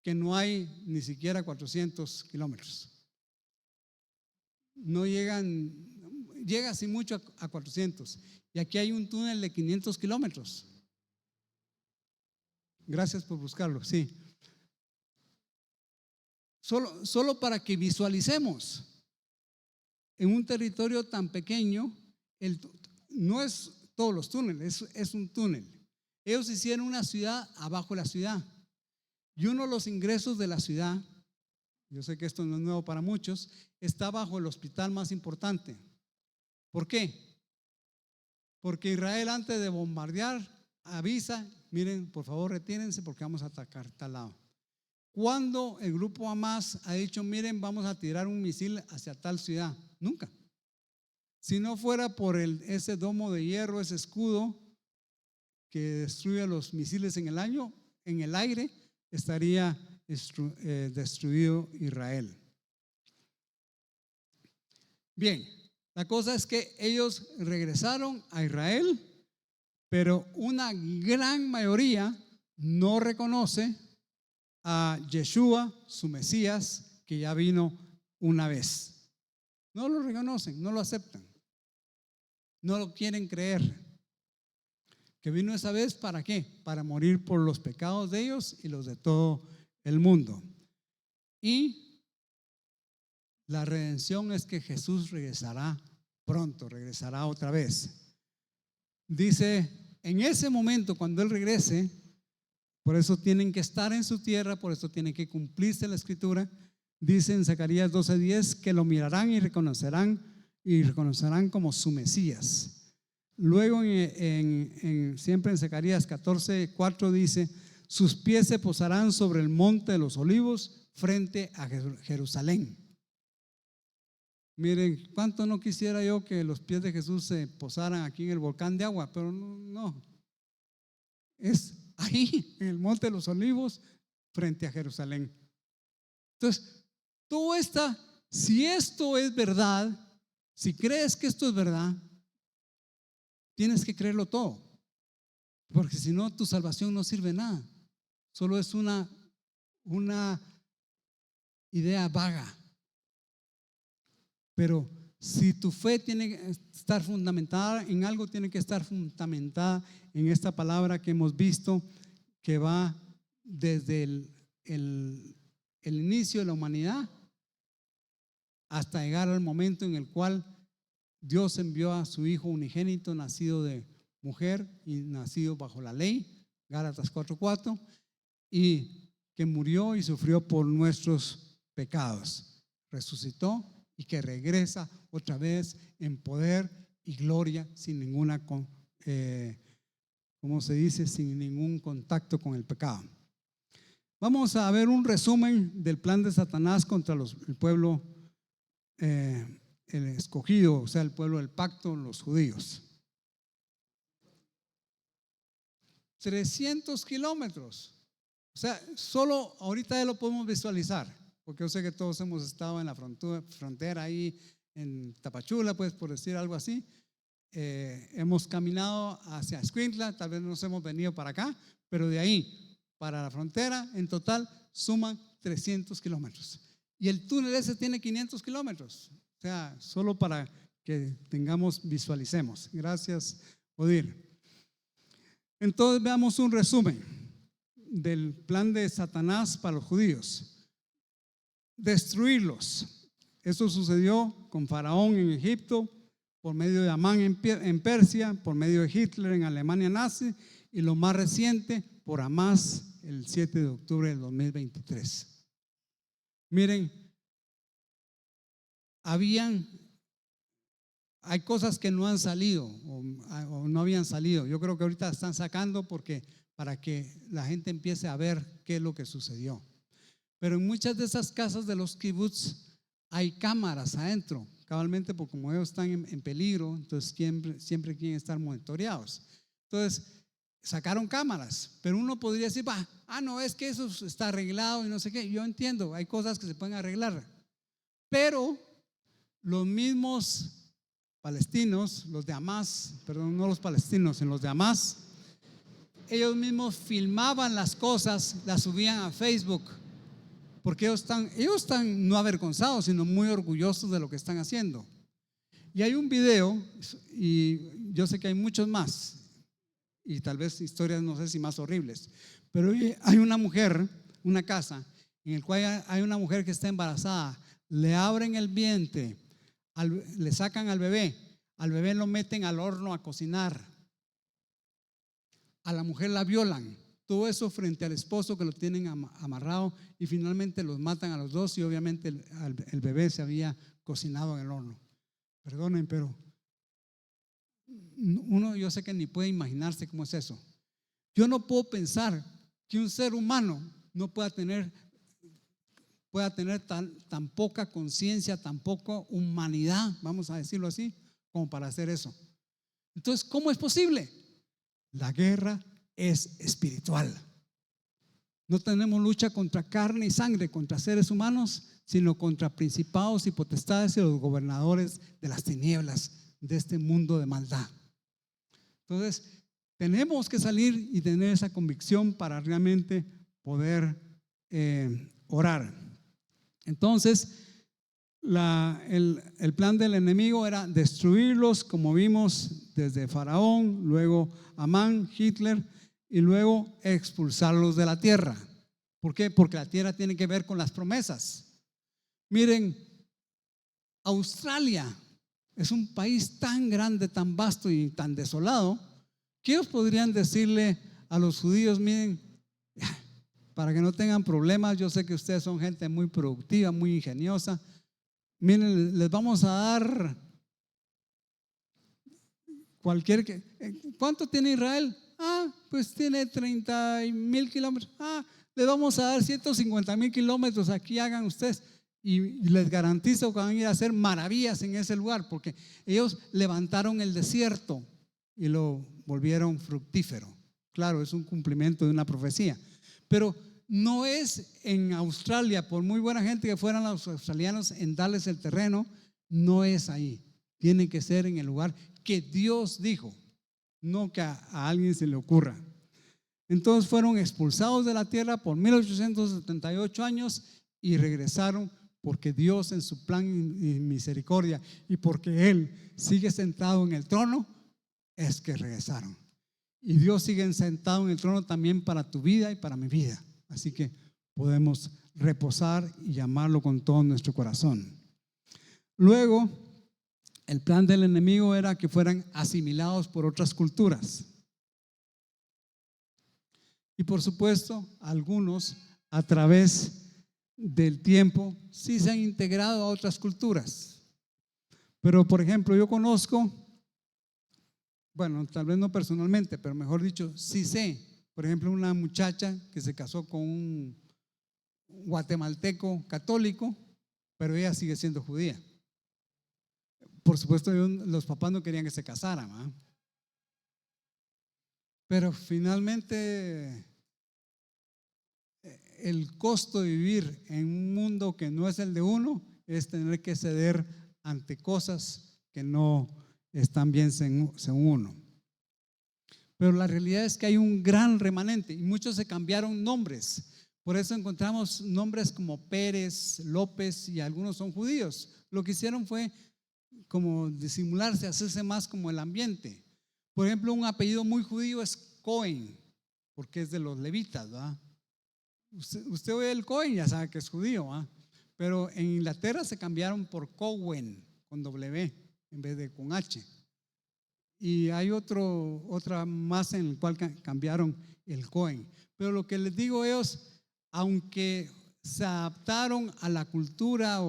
que no hay ni siquiera 400 kilómetros. No llega así mucho a 400. Y aquí hay un túnel de 500 kilómetros. Gracias por buscarlo, sí. Solo para que visualicemos, en un territorio tan pequeño, no es todos los túneles, es un túnel. Ellos hicieron una ciudad abajo de la ciudad. Y uno de los ingresos de la ciudad, yo sé que esto no es nuevo para muchos, está bajo el hospital más importante. ¿Por qué? Porque Israel, antes de bombardear, avisa, miren, por favor retírense porque vamos a atacar tal lado. ¿Cuándo el grupo Hamas ha dicho, miren, vamos a tirar un misil hacia tal ciudad? Nunca. Si no fuera por ese domo de hierro, ese escudo que destruye los misiles en el aire, estaría destruido Israel. Bien, la cosa es que ellos regresaron a Israel, pero una gran mayoría no reconoce a Yeshua, su Mesías, que ya vino una vez. No lo reconocen, no lo aceptan, no lo quieren creer. Que vino esa vez, ¿para qué? Para morir por los pecados de ellos y los de todo el mundo. Y la redención es que Jesús regresará pronto regresará otra vez. Dice, en ese momento cuando Él regrese, por eso tienen que estar en su tierra, por eso tiene que cumplirse la escritura. Dice en Zacarías 12:10 que lo mirarán y reconocerán como su Mesías. Luego siempre en Zacarías 14:4 dice, sus pies se posarán sobre el monte de los olivos frente a Jerusalén. Miren, cuánto no quisiera yo que los pies de Jesús se posaran aquí en el volcán de agua, pero no, es ahí en el monte de los olivos frente a Jerusalén. Entonces, todo si esto es verdad, si crees que esto es verdad, tienes que creerlo todo, porque si no, tu salvación no sirve de nada, solo es una idea vaga. Pero si tu fe tiene que estar fundamentada en algo, tiene que estar fundamentada en esta palabra que hemos visto, que va desde el inicio de la humanidad hasta llegar al momento en el cual Dios envió a su Hijo unigénito, nacido de mujer y nacido bajo la ley, Gálatas 4:4, y que murió y sufrió por nuestros pecados, resucitó y que regresa otra vez en poder y gloria sin ninguna, ¿cómo se dice? Sin ningún contacto con el pecado. Vamos a ver un resumen del plan de Satanás contra el pueblo el escogido, o sea, el pueblo del pacto, los judíos. 300 kilómetros. O sea, solo ahorita ya lo podemos visualizar, porque yo sé que todos hemos estado en la frontera ahí en Tapachula, pues por decir algo así. Hemos caminado hacia Escuintla, tal vez nos hemos venido para acá, pero de ahí para la frontera en total suman 300 kilómetros. Y el túnel ese tiene 500 kilómetros. O sea, solo para que visualicemos. Gracias, Odir. Entonces veamos un resumen del plan de Satanás para los judíos. Destruirlos. Eso sucedió con Faraón en Egipto, por medio de Amán en Persia, por medio de Hitler en Alemania nazi, y lo más reciente por Hamas el 7 de octubre del 2023. Miren, hay cosas que no han salido o no habían salido. Yo creo que ahorita están sacando para que la gente empiece a ver qué es lo que sucedió. Pero en muchas de esas casas de los kibbutz hay cámaras adentro, cabalmente porque como ellos están en peligro, entonces siempre quieren estar monitoreados. Entonces sacaron cámaras, pero uno podría decir, no, es que eso está arreglado y no sé qué. Yo entiendo, hay cosas que se pueden arreglar, pero los mismos palestinos, los de Hamas, perdón, no los palestinos, sino los de Hamas, ellos mismos filmaban las cosas, las subían a Facebook, porque ellos están no avergonzados, sino muy orgullosos de lo que están haciendo. Y hay un video, y yo sé que hay muchos más, y tal vez historias no sé si más horribles, pero hay una mujer, una casa en el cual hay una mujer que está embarazada, le abren el vientre, le sacan al bebé lo meten al horno a cocinar, a la mujer la violan, todo eso frente al esposo que lo tienen amarrado, y finalmente los matan a los dos, y obviamente el bebé se había cocinado en el horno. Perdonen, pero yo sé que ni puede imaginarse cómo es eso. Yo no puedo pensar que un ser humano no pueda tener tan poca conciencia, tan poca humanidad, vamos a decirlo así, como para hacer eso. Entonces, ¿cómo es posible? La guerra es espiritual. No tenemos lucha contra carne y sangre, contra seres humanos, sino contra principados y potestades y los gobernadores de las tinieblas de este mundo de maldad. Entonces, tenemos que salir y tener esa convicción para realmente poder orar. Entonces, el plan del enemigo era destruirlos, como vimos desde Faraón, luego Amán, Hitler, y luego expulsarlos de la tierra. ¿Por qué? Porque la tierra tiene que ver con las promesas. Miren, Australia Es un país tan grande, tan vasto y tan desolado que ellos podrían decirle a los judíos: miren, para que no tengan problemas, yo sé que ustedes son gente muy productiva, muy ingeniosa, miren, les vamos a dar ¿cuánto tiene Israel? Pues tiene 30,000 kilómetros. Les vamos a dar 150,000 kilómetros, aquí hagan ustedes. Y les garantizo que van a ir a hacer maravillas en ese lugar, porque ellos levantaron el desierto y lo volvieron fructífero. Claro, es un cumplimiento de una profecía, pero no es en Australia, por muy buena gente que fueran los australianos en darles el terreno, no es ahí. Tiene que ser en el lugar que Dios dijo, no que a alguien se le ocurra. Entonces fueron expulsados de la tierra por 1878 años y regresaron porque Dios, en su plan y misericordia, y porque Él sigue sentado en el trono, es que regresaron. Y Dios sigue sentado en el trono también para tu vida y para mi vida. Así que podemos reposar y llamarlo con todo nuestro corazón. Luego, el plan del enemigo era que fueran asimilados por otras culturas. Y por supuesto, algunos a través del tiempo sí se han integrado a otras culturas. Pero por ejemplo, yo conozco, bueno, tal vez no personalmente, pero mejor dicho, sí sé, por ejemplo, una muchacha que se casó con un guatemalteco católico, pero ella sigue siendo judía. Por supuesto, los papás no querían que se casaran, ¿eh? Pero finalmente el costo de vivir en un mundo que no es el de uno es tener que ceder ante cosas que no están bien según uno. Pero la realidad es que hay un gran remanente y muchos se cambiaron nombres. Por eso encontramos nombres como Pérez, López, y algunos son judíos. Lo que hicieron fue como disimularse, hacerse más como el ambiente. Por ejemplo, un apellido muy judío es Cohen, porque es de los levitas, ¿verdad? Usted oye el Cohen, ya sabe que es judío, ¿verdad? Pero en Inglaterra se cambiaron por Cowen, con W en vez de con H. Y hay otra más en el cual cambiaron el Cohen. Pero lo que les digo es, aunque se adaptaron a la cultura,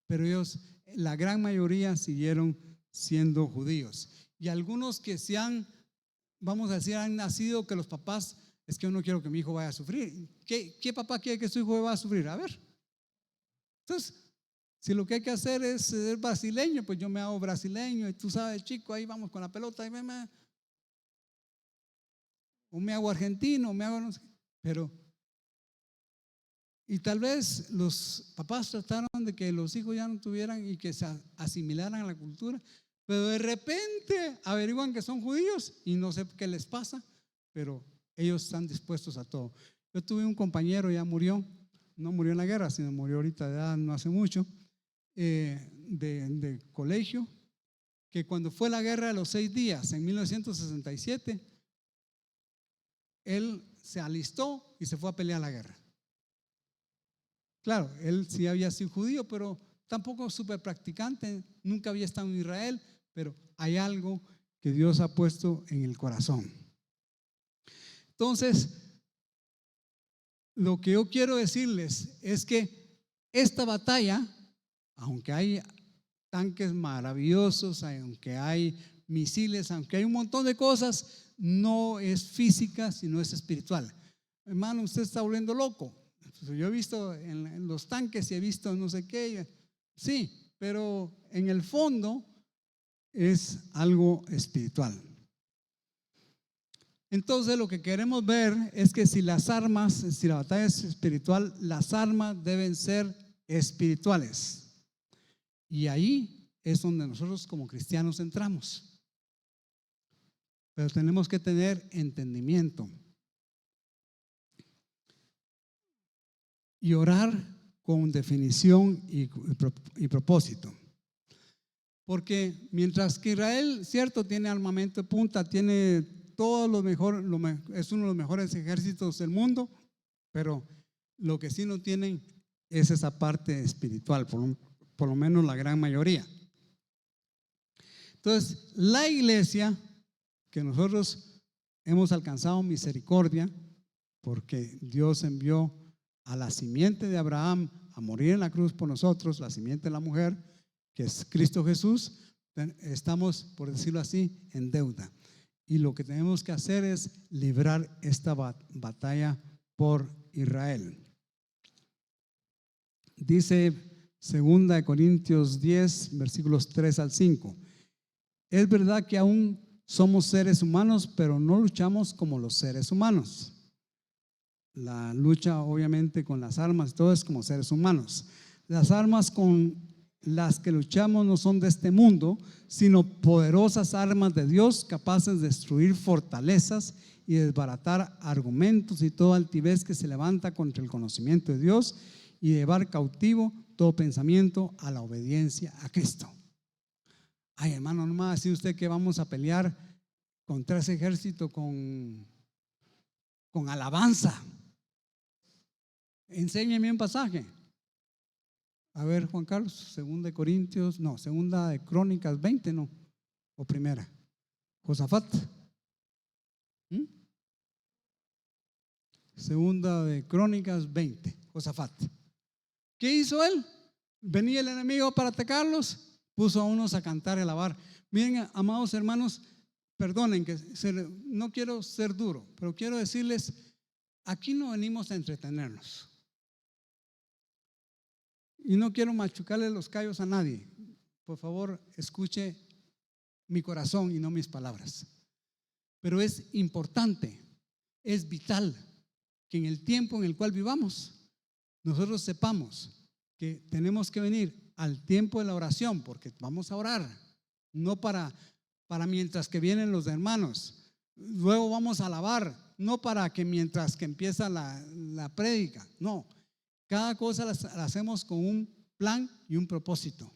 pero ellos, la gran mayoría, siguieron siendo judíos. Y algunos que se han, vamos a decir, han nacido que los papás, es que yo no quiero que mi hijo vaya a sufrir. ¿Qué papá quiere que su hijo vaya a sufrir? A ver. Entonces, si lo que hay que hacer es ser brasileño, pues yo me hago brasileño y tú sabes, chico, ahí vamos con la pelota o me hago argentino, o me hago no sé, pero y tal vez los papás trataron de que los hijos ya no tuvieran y que se asimilaran a la cultura, pero de repente averiguan que son judíos y no sé qué les pasa, pero ellos están dispuestos a todo. Yo tuve un compañero, ya murió, no murió en la guerra, sino murió ahorita de edad, no hace mucho, de colegio, que cuando fue la guerra de los 6 días en 1967, él se alistó y se fue a pelear la guerra. Claro, él sí había sido judío, pero tampoco súper practicante, nunca había estado en Israel, pero hay algo que Dios ha puesto en el corazón. Entonces, lo que yo quiero decirles es que esta batalla, aunque hay tanques maravillosos, aunque hay misiles, aunque hay un montón de cosas, no es física, sino es espiritual. Hermano, usted está volviendo loco. Yo he visto en los tanques y he visto no sé qué, sí, pero en el fondo es algo espiritual. Entonces lo que queremos ver es que si la batalla es espiritual, las armas deben ser espirituales. Y ahí es donde nosotros como cristianos entramos. Pero tenemos que tener entendimiento y orar con definición y propósito. Porque mientras que Israel, cierto, tiene armamento de punta, tiene todo lo mejor, es uno de los mejores ejércitos del mundo, pero lo que sí no tienen es esa parte espiritual, por lo menos la gran mayoría. Entonces, la iglesia, que nosotros hemos alcanzado misericordia, porque Dios envió a la simiente de Abraham a morir en la cruz por nosotros, la simiente de la mujer, que es Cristo Jesús, estamos, por decirlo así, en deuda. Y lo que tenemos que hacer es librar esta batalla por Israel. Dice 2 Corintios 10, versículos 3 al 5. Es verdad que aún somos seres humanos, pero no luchamos como los seres humanos. La lucha obviamente con las armas, todo es como seres humanos. Las armas con las que luchamos no son de este mundo, sino poderosas armas de Dios, capaces de destruir fortalezas y desbaratar argumentos y toda altivez que se levanta contra el conocimiento de Dios, y llevar cautivo todo pensamiento a la obediencia a Cristo. Ay, hermano, no me va a decir usted que vamos a pelear contra ese ejército con alabanza. Enséñeme un pasaje. A ver, Juan Carlos, segunda de Crónicas 20, no, o primera. Josafat. Segunda de Crónicas 20, Josafat. ¿Qué hizo él? Venía el enemigo para atacarlos, puso a unos a cantar y a alabar. Miren, amados hermanos, perdonen que no quiero ser duro, pero quiero decirles, aquí no venimos a entretenernos. Y no quiero machucarle los callos a nadie. Por favor, escuche mi corazón y no mis palabras. Pero es importante, es vital que en el tiempo en el cual vivamos, nosotros sepamos que tenemos que venir al tiempo de la oración, porque vamos a orar, no para mientras que vienen los hermanos. Luego vamos a alabar, no para que mientras que empieza la prédica, no. Cada cosa la hacemos con un plan y un propósito.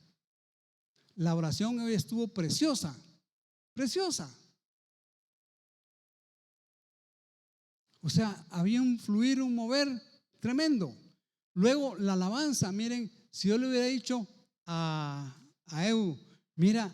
La oración hoy estuvo preciosa, preciosa. O sea, había un fluir, un mover tremendo. Luego la alabanza, miren, si yo le hubiera dicho a Eu, mira,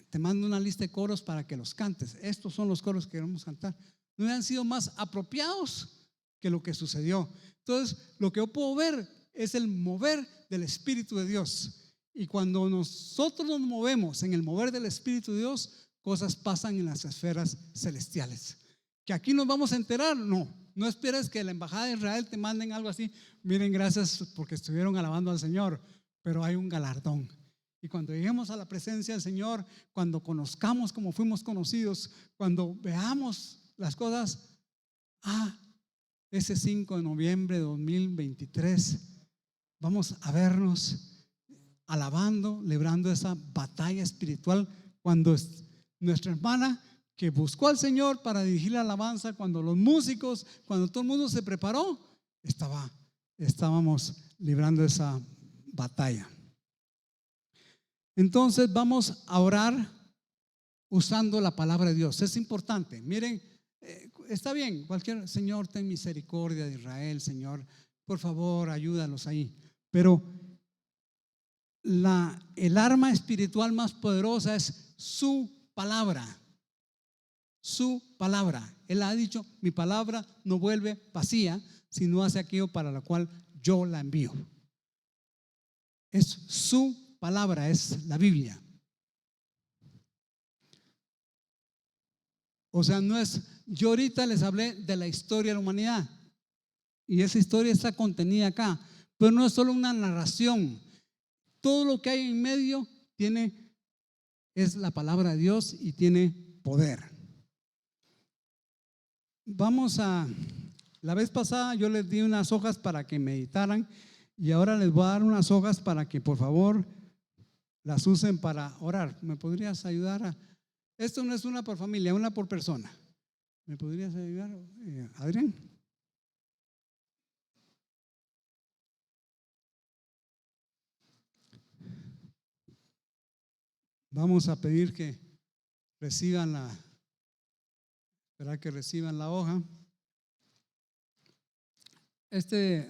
te mando una lista de coros para que los cantes, estos son los coros que queremos cantar, no hubieran sido más apropiados que lo que sucedió. Entonces, lo que yo puedo ver es el mover del Espíritu de Dios. Y cuando nosotros nos movemos en el mover del Espíritu de Dios, cosas pasan en las esferas celestiales. ¿Que aquí nos vamos a enterar? No esperes que la embajada de Israel te manden algo así. Miren, gracias porque estuvieron alabando al Señor, pero hay un galardón. Y cuando lleguemos a la presencia del Señor, cuando conozcamos como fuimos conocidos, cuando veamos las cosas, ese 5 de noviembre de 2023, vamos a vernos alabando, librando esa batalla espiritual, cuando nuestra hermana que buscó al Señor para dirigir la alabanza, cuando los músicos, cuando todo el mundo se preparó, estábamos librando esa batalla. Entonces vamos a orar usando la palabra de Dios. Es importante. Miren, está bien, Señor, ten misericordia de Israel, Señor, por favor, ayúdalos ahí. Pero el arma espiritual más poderosa es su palabra. Su palabra. Él ha dicho, mi palabra no vuelve vacía, sino hace aquello para lo cual yo la envío. Es su palabra, es la Biblia. O sea, no es, yo ahorita les hablé de la historia de la humanidad y esa historia está contenida acá, pero no es solo una narración. Todo lo que hay en medio es la palabra de Dios y tiene poder. La vez pasada yo les di unas hojas para que meditaran y ahora les voy a dar unas hojas para que por favor las usen para orar. ¿Me podrías ayudar? Esto no es una por familia, una por persona. ¿Me podrías ayudar, Adrián? Vamos a pedir que reciban esperar que reciban la hoja.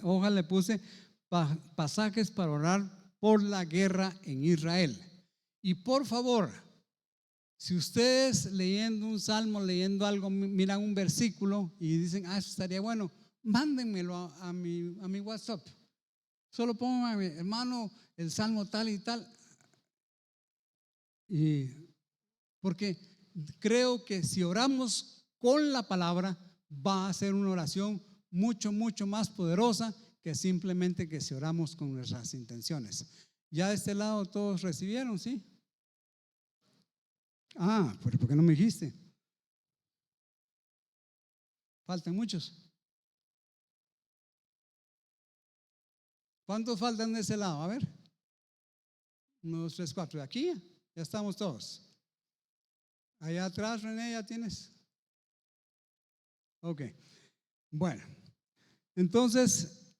Hoja le puse pasajes para orar por la guerra en Israel. Y por favor, Si ustedes leyendo un salmo, leyendo algo, miran un versículo y dicen, eso estaría bueno, mándenmelo a mi WhatsApp. Solo pónganme, hermano, el salmo tal y tal. Y porque creo que si oramos con la palabra, va a ser una oración mucho, mucho más poderosa que simplemente que si oramos con nuestras intenciones. Ya de este lado todos recibieron, ¿sí? Pero ¿por qué no me dijiste? Faltan muchos. ¿Cuántos faltan de ese lado? A ver. 1, 2, 3, 4. De aquí ya estamos todos. Allá atrás, René, ya tienes. Ok. Bueno, entonces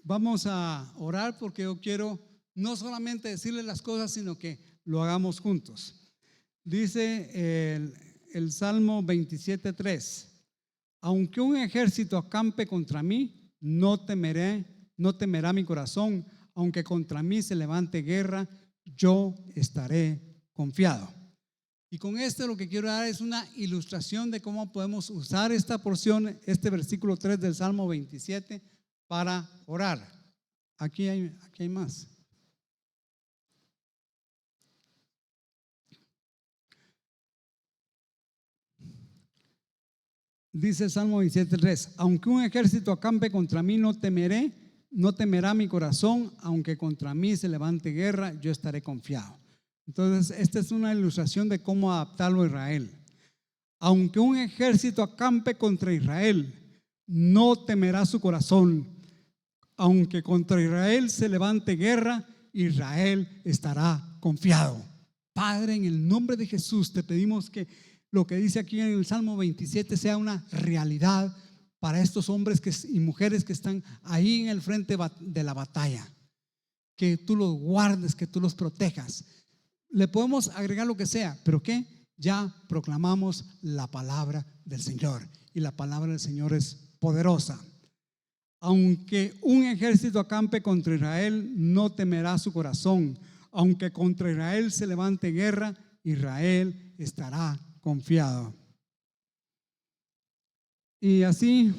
vamos a orar porque yo quiero no solamente decirle las cosas, sino que lo hagamos juntos. Dice el Salmo 27:3: aunque un ejército acampe contra mí, no temerá mi corazón. Aunque contra mí se levante guerra, yo estaré confiado. Y con esto lo que quiero dar es una ilustración de cómo podemos usar esta porción, este versículo 3 del Salmo 27 para orar. Aquí hay más. Dice el Salmo 27:3: aunque un ejército acampe contra mí, no temerá mi corazón. Aunque contra mí se levante guerra, yo estaré confiado. Entonces, esta es una ilustración de cómo adaptarlo a Israel. Aunque un ejército acampe contra Israel, no temerá su corazón. Aunque contra Israel se levante guerra, Israel estará confiado. Padre, en el nombre de Jesús te pedimos que lo que dice aquí en el Salmo 27 sea una realidad para estos hombres y mujeres que están ahí en el frente de la batalla. Que tú los guardes, que tú los protejas. Le podemos agregar lo que sea, pero ¿qué? Ya proclamamos la palabra del Señor, y la palabra del Señor es poderosa. Aunque un ejército acampe contra Israel, no temerá su corazón. Aunque contra Israel se levante guerra, Israel estará confiado. Y así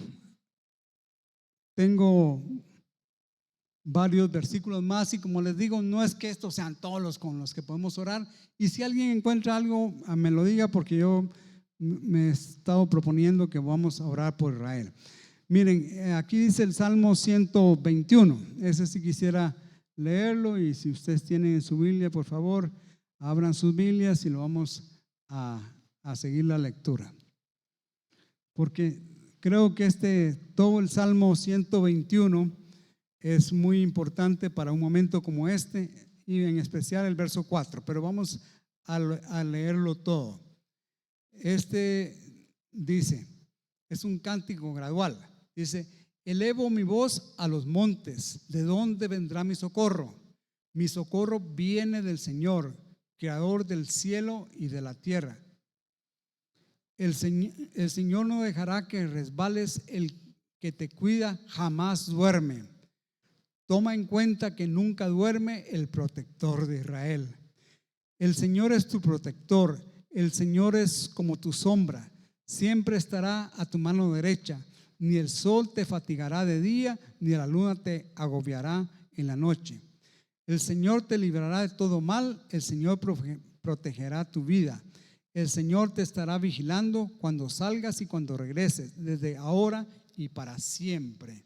tengo varios versículos más, y como les digo, no es que estos sean todos los con los que podemos orar. Y si alguien encuentra algo, me lo diga, porque yo me he estado proponiendo que vamos a orar por Israel. Miren, aquí dice el Salmo 121. Ese sí quisiera leerlo, y si ustedes tienen en su Biblia, por favor, abran sus Biblias y lo vamos a seguir la lectura. Porque creo que todo el Salmo 121 es muy importante para un momento como este, y en especial el verso 4, pero vamos a leerlo todo. Dice, es un cántico gradual. Dice: elevo mi voz a los montes, ¿de dónde vendrá mi socorro? Mi socorro viene del Señor, creador del cielo y de la tierra. El Señor no dejará que resbales, el que te cuida jamás duerme. Toma en cuenta que nunca duerme el protector de Israel. El Señor es tu protector, el Señor es como tu sombra, siempre estará a tu mano derecha. Ni el sol te fatigará de día, ni la luna te agobiará en la noche. El Señor te librará de todo mal, el Señor protegerá tu vida. El Señor te estará vigilando cuando salgas y cuando regreses, desde ahora y para siempre.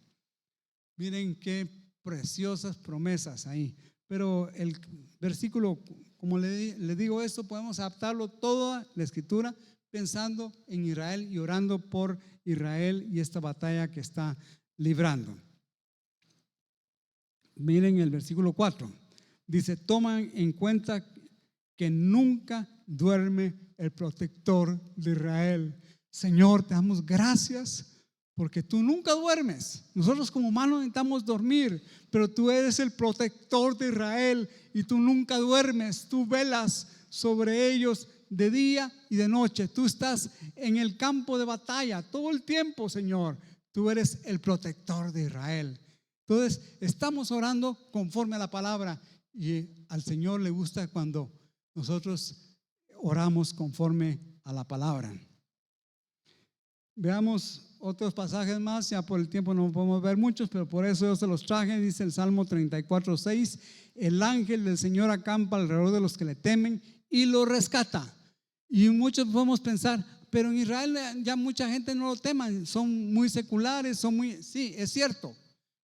Miren qué preciosas promesas ahí. Pero el versículo, como le digo esto, podemos adaptarlo toda la escritura pensando en Israel y orando por Israel y esta batalla que está librando. Miren el versículo 4. Dice: toman en cuenta que nunca duerme el protector de Israel. Señor, te damos gracias porque tú nunca duermes. Nosotros como humanos necesitamos dormir, pero tú eres el protector de Israel y tú nunca duermes. Tú velas sobre ellos de día y de noche. Tú estás en el campo de batalla todo el tiempo, Señor. Tú eres el protector de Israel. Entonces estamos orando conforme a la palabra, y al Señor le gusta cuando nosotros oramos conforme a la palabra. Veamos otros pasajes más, ya por el tiempo no podemos ver muchos, pero por eso yo se los traje. Dice el Salmo 34:6: el ángel del Señor acampa alrededor de los que le temen y lo rescata. Y muchos podemos pensar, pero en Israel ya mucha gente no lo tema, son muy seculares, sí, es cierto,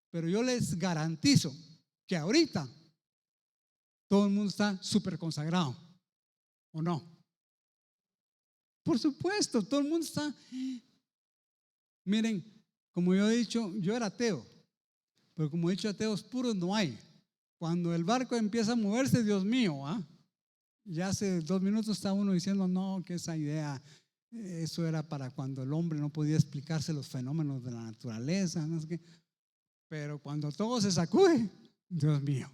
pero yo les garantizo que ahorita todo el mundo está súper consagrado, ¿o no? Por supuesto, todo el mundo está. Miren, como yo he dicho, yo era ateo, pero como he dicho, ateos puros no hay. Cuando el barco empieza a moverse, Dios mío, ya hace 2 minutos está uno diciendo, no, que esa idea, eso era para cuando el hombre no podía explicarse los fenómenos de la naturaleza, no sé qué. Pero cuando todo se sacude, Dios mío.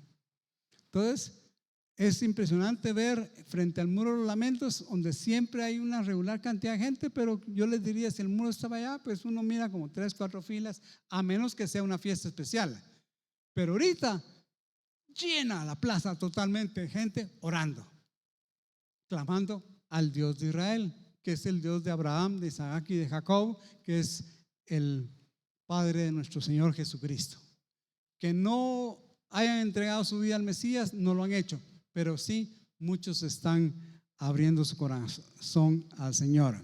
Entonces, es impresionante ver frente al muro de los lamentos, donde siempre hay una regular cantidad de gente, pero yo les diría, si el muro estaba allá, pues uno mira como 3, 4 filas, a menos que sea una fiesta especial. Pero ahorita llena la plaza totalmente de gente orando, clamando al Dios de Israel, que es el Dios de Abraham, de Isaac y de Jacob, que es el Padre de nuestro Señor Jesucristo. Que no hayan entregado su vida al Mesías, no lo han hecho, pero sí muchos están abriendo su corazón al Señor.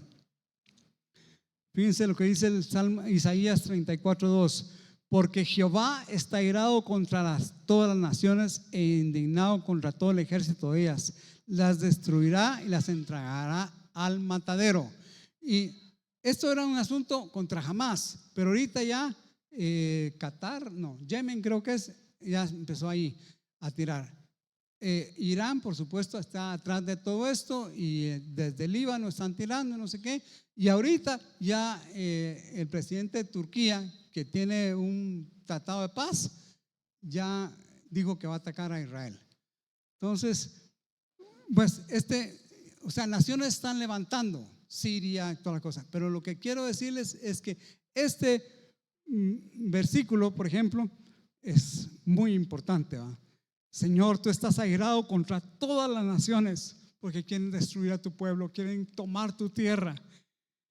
Fíjense lo que dice el Salmo Isaías 34:2: porque Jehová está airado contra todas las naciones e indignado contra todo el ejército de ellas. Las destruirá y las entregará al matadero. Y esto era un asunto contra Hamás, pero ahorita ya Yemen creo que es, ya empezó ahí a tirar. Irán, por supuesto, está atrás de todo esto, y desde el Líbano están tirando, no sé qué. Y ahorita ya el presidente de Turquía, que tiene un tratado de paz, ya dijo que va a atacar a Israel. Entonces, pues naciones están levantando, Siria y toda la cosa. Pero lo que quiero decirles es que este versículo, por ejemplo, es muy importante, ¿va? Señor, tú estás airado contra todas las naciones porque quieren destruir a tu pueblo, quieren tomar tu tierra.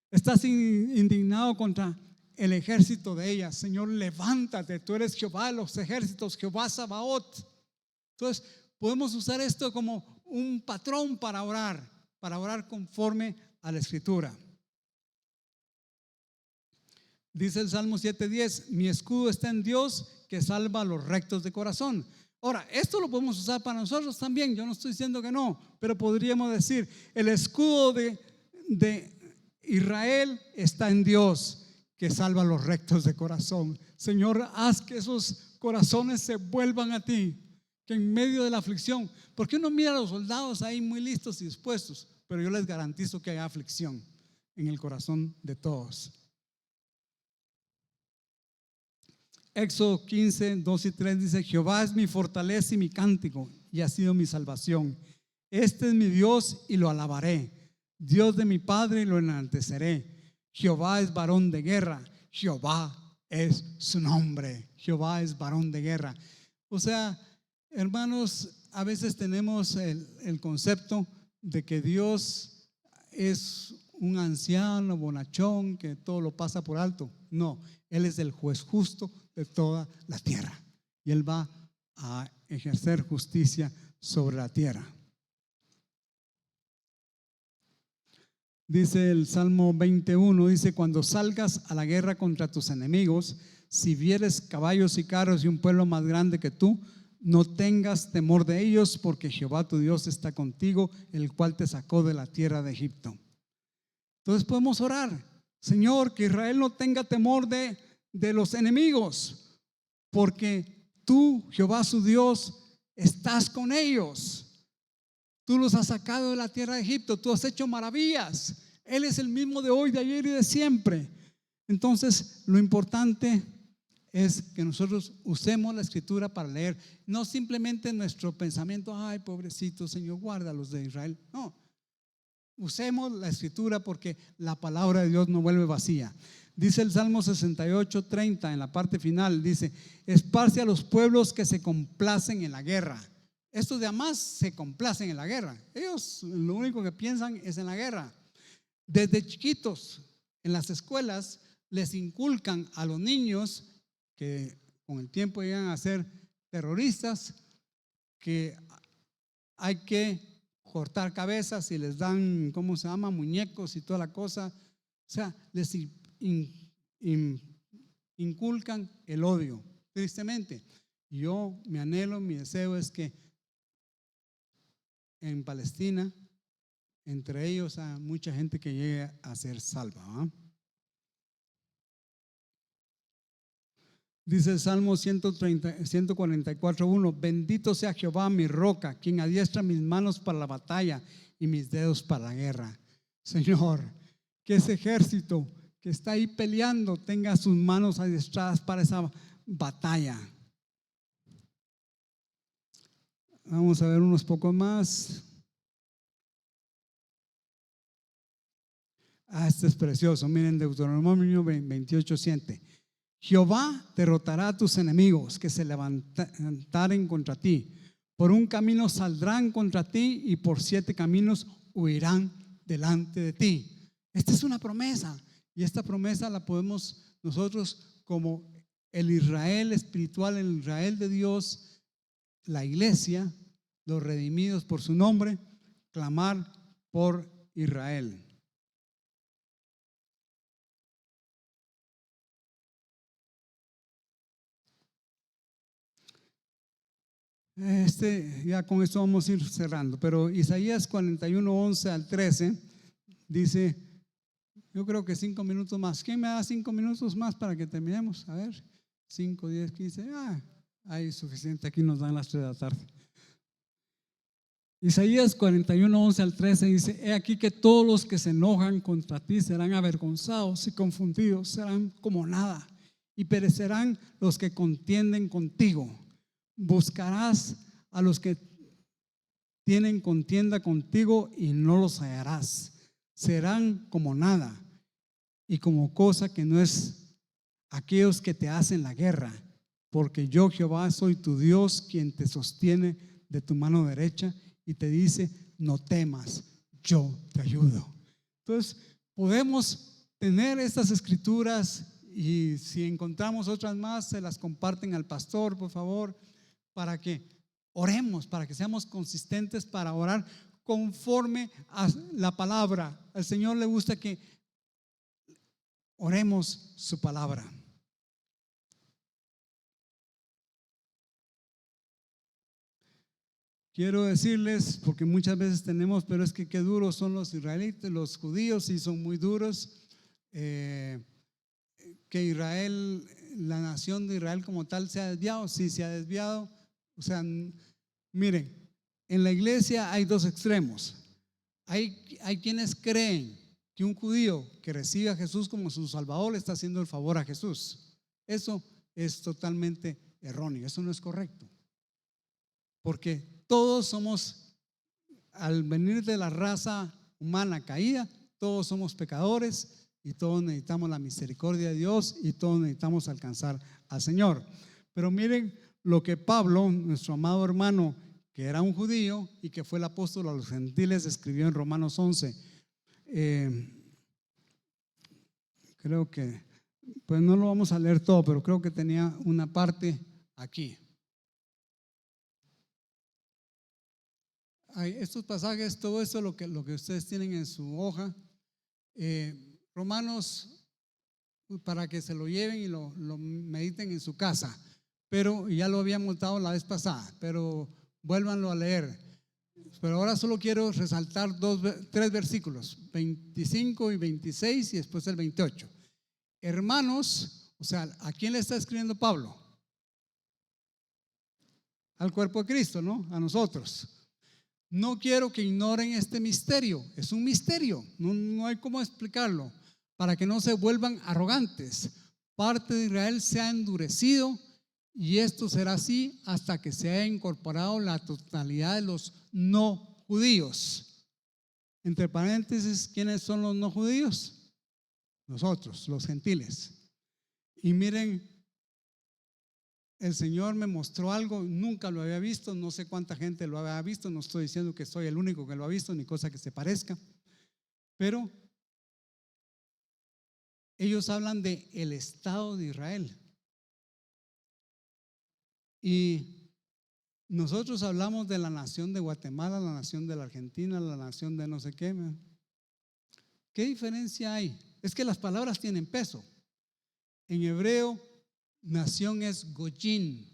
Estás indignado contra el ejército de ellas. Señor, levántate, tú eres Jehová de los ejércitos, Jehová Sabaoth. Entonces, podemos usar esto como un patrón para orar conforme a la Escritura. Dice el Salmo 7:10: mi escudo está en Dios, que salva a los rectos de corazón. Ahora, esto lo podemos usar para nosotros también. Yo no estoy diciendo que no, pero podríamos decir, el escudo de Israel está en Dios, que salva a los rectos de corazón. Señor, haz que esos corazones se vuelvan a ti, que en medio de la aflicción, porque uno mira a los soldados ahí muy listos y dispuestos, pero yo les garantizo que hay aflicción en el corazón de todos. Éxodo 15:2 y 3 dice: Jehová es mi fortaleza y mi cántico, y ha sido mi salvación. Este es mi Dios y lo alabaré, Dios de mi Padre, y lo enalteceré. Jehová es varón de guerra, Jehová es su nombre. Jehová es varón de guerra. O sea, hermanos, a veces tenemos el concepto de que Dios es un anciano bonachón que todo lo pasa por alto. No, Él es el juez justo de toda la tierra, y Él va a ejercer justicia sobre la tierra. Dice el Salmo 21, dice: cuando salgas a la guerra contra tus enemigos, si vieres caballos y carros y un pueblo más grande que tú, no tengas temor de ellos, porque Jehová tu Dios está contigo, el cual te sacó de la tierra de Egipto. Entonces podemos orar: Señor, que Israel no tenga temor de los enemigos, porque tú, Jehová su Dios, estás con ellos. Tú los has sacado de la tierra de Egipto, tú has hecho maravillas. Él es el mismo de hoy, de ayer y de siempre. Entonces, lo importante es que nosotros usemos la Escritura para leer, no simplemente nuestro pensamiento: ay, pobrecito, Señor, guárdalos de Israel. No, usemos la Escritura, porque la palabra de Dios no vuelve vacía. Dice el Salmo 68:30 en la parte final, dice: esparce a los pueblos que se complacen en la guerra. Estos de Hamas se complacen en la guerra. Ellos lo único que piensan es en la guerra. Desde chiquitos en las escuelas les inculcan a los niños que con el tiempo llegan a ser terroristas, que hay que cortar cabezas y les dan, ¿cómo se llama? Muñecos y toda la cosa. O sea, les inculcan el odio, tristemente. Yo, mi anhelo, mi deseo es que en Palestina, entre ellos, hay mucha gente que llegue a ser salva, ¿eh? Dice el Salmo 144:1: bendito sea Jehová mi roca, quien adiestra mis manos para la batalla y mis dedos para la guerra. Señor, que ese ejército que está ahí peleando tenga sus manos adiestradas para esa batalla. Vamos a ver unos pocos más. Este es precioso. Miren, Deuteronomio 28:7: Jehová derrotará a tus enemigos que se levantaren contra ti. Por un camino saldrán contra ti y por 7 caminos huirán delante de ti. Esta es una promesa, y esta promesa la podemos nosotros, como el Israel espiritual, el Israel de Dios, la iglesia, los redimidos por su nombre, clamar por Israel. Ya con esto vamos a ir cerrando, pero Isaías 41:11 al 13 dice, yo creo que 5 minutos más. ¿Quién me da 5 minutos más para que terminemos? A ver, 5, 10, 15. Hay suficiente, aquí nos dan las 3 de la tarde. Isaías 41:11 al 13 dice: he aquí que todos los que se enojan contra ti serán avergonzados y confundidos, serán como nada, y perecerán los que contienden contigo. Buscarás a los que tienen contienda contigo y no los hallarás. Serán como nada y como cosa que no es aquellos que te hacen la guerra, porque yo, Jehová, soy tu Dios, quien te sostiene de tu mano derecha y te dice: no temas, yo te ayudo. Entonces podemos tener estas escrituras, y si encontramos otras más, se las comparten al pastor, por favor, para que oremos, para que seamos consistentes para orar conforme a la palabra. Al Señor le gusta que oremos su palabra. Quiero decirles, porque muchas veces tenemos, pero es que qué duros son los israelitas, los judíos, sí son muy duros, que Israel, la nación de Israel como tal, se ha desviado. Sí, se ha desviado. O sea, miren, en la iglesia hay 2 extremos. Hay quienes creen que un judío que recibe a Jesús como su Salvador le está haciendo el favor a Jesús. Eso es totalmente erróneo, eso no es correcto. Porque todos somos, al venir de la raza humana caída, todos somos pecadores y todos necesitamos la misericordia de Dios y todos necesitamos alcanzar al Señor. Pero miren lo que Pablo, nuestro amado hermano, que era un judío y que fue el apóstol a los gentiles, escribió en Romanos 11. Creo que, pues no lo vamos a leer todo, pero creo que tenía una parte aquí. Estos pasajes, todo esto lo que ustedes tienen en su hoja, Romanos, para que se lo lleven y lo mediten en su casa. Pero ya lo habíamos dado la vez pasada, pero vuélvanlo a leer. Pero ahora solo quiero resaltar 3 versículos, 25 y 26 y después el 28. Hermanos, o sea, ¿a quién le está escribiendo Pablo? Al cuerpo de Cristo, ¿no? A nosotros. No quiero que ignoren este misterio. Es un misterio, no hay cómo explicarlo, para que no se vuelvan arrogantes. Parte de Israel se ha endurecido, y esto será así hasta que se haya incorporado la totalidad de los no judíos. Entre paréntesis, ¿quiénes son los no judíos? Nosotros, los gentiles. Y miren, el Señor me mostró algo, nunca lo había visto, no sé cuánta gente lo había visto, no estoy diciendo que soy el único que lo ha visto, ni cosa que se parezca, pero ellos hablan de el Estado de Israel. Y nosotros hablamos de la nación de Guatemala, la nación de la Argentina, la nación de no sé qué. ¿Qué diferencia hay? Es que las palabras tienen peso. En hebreo, nación es goyín.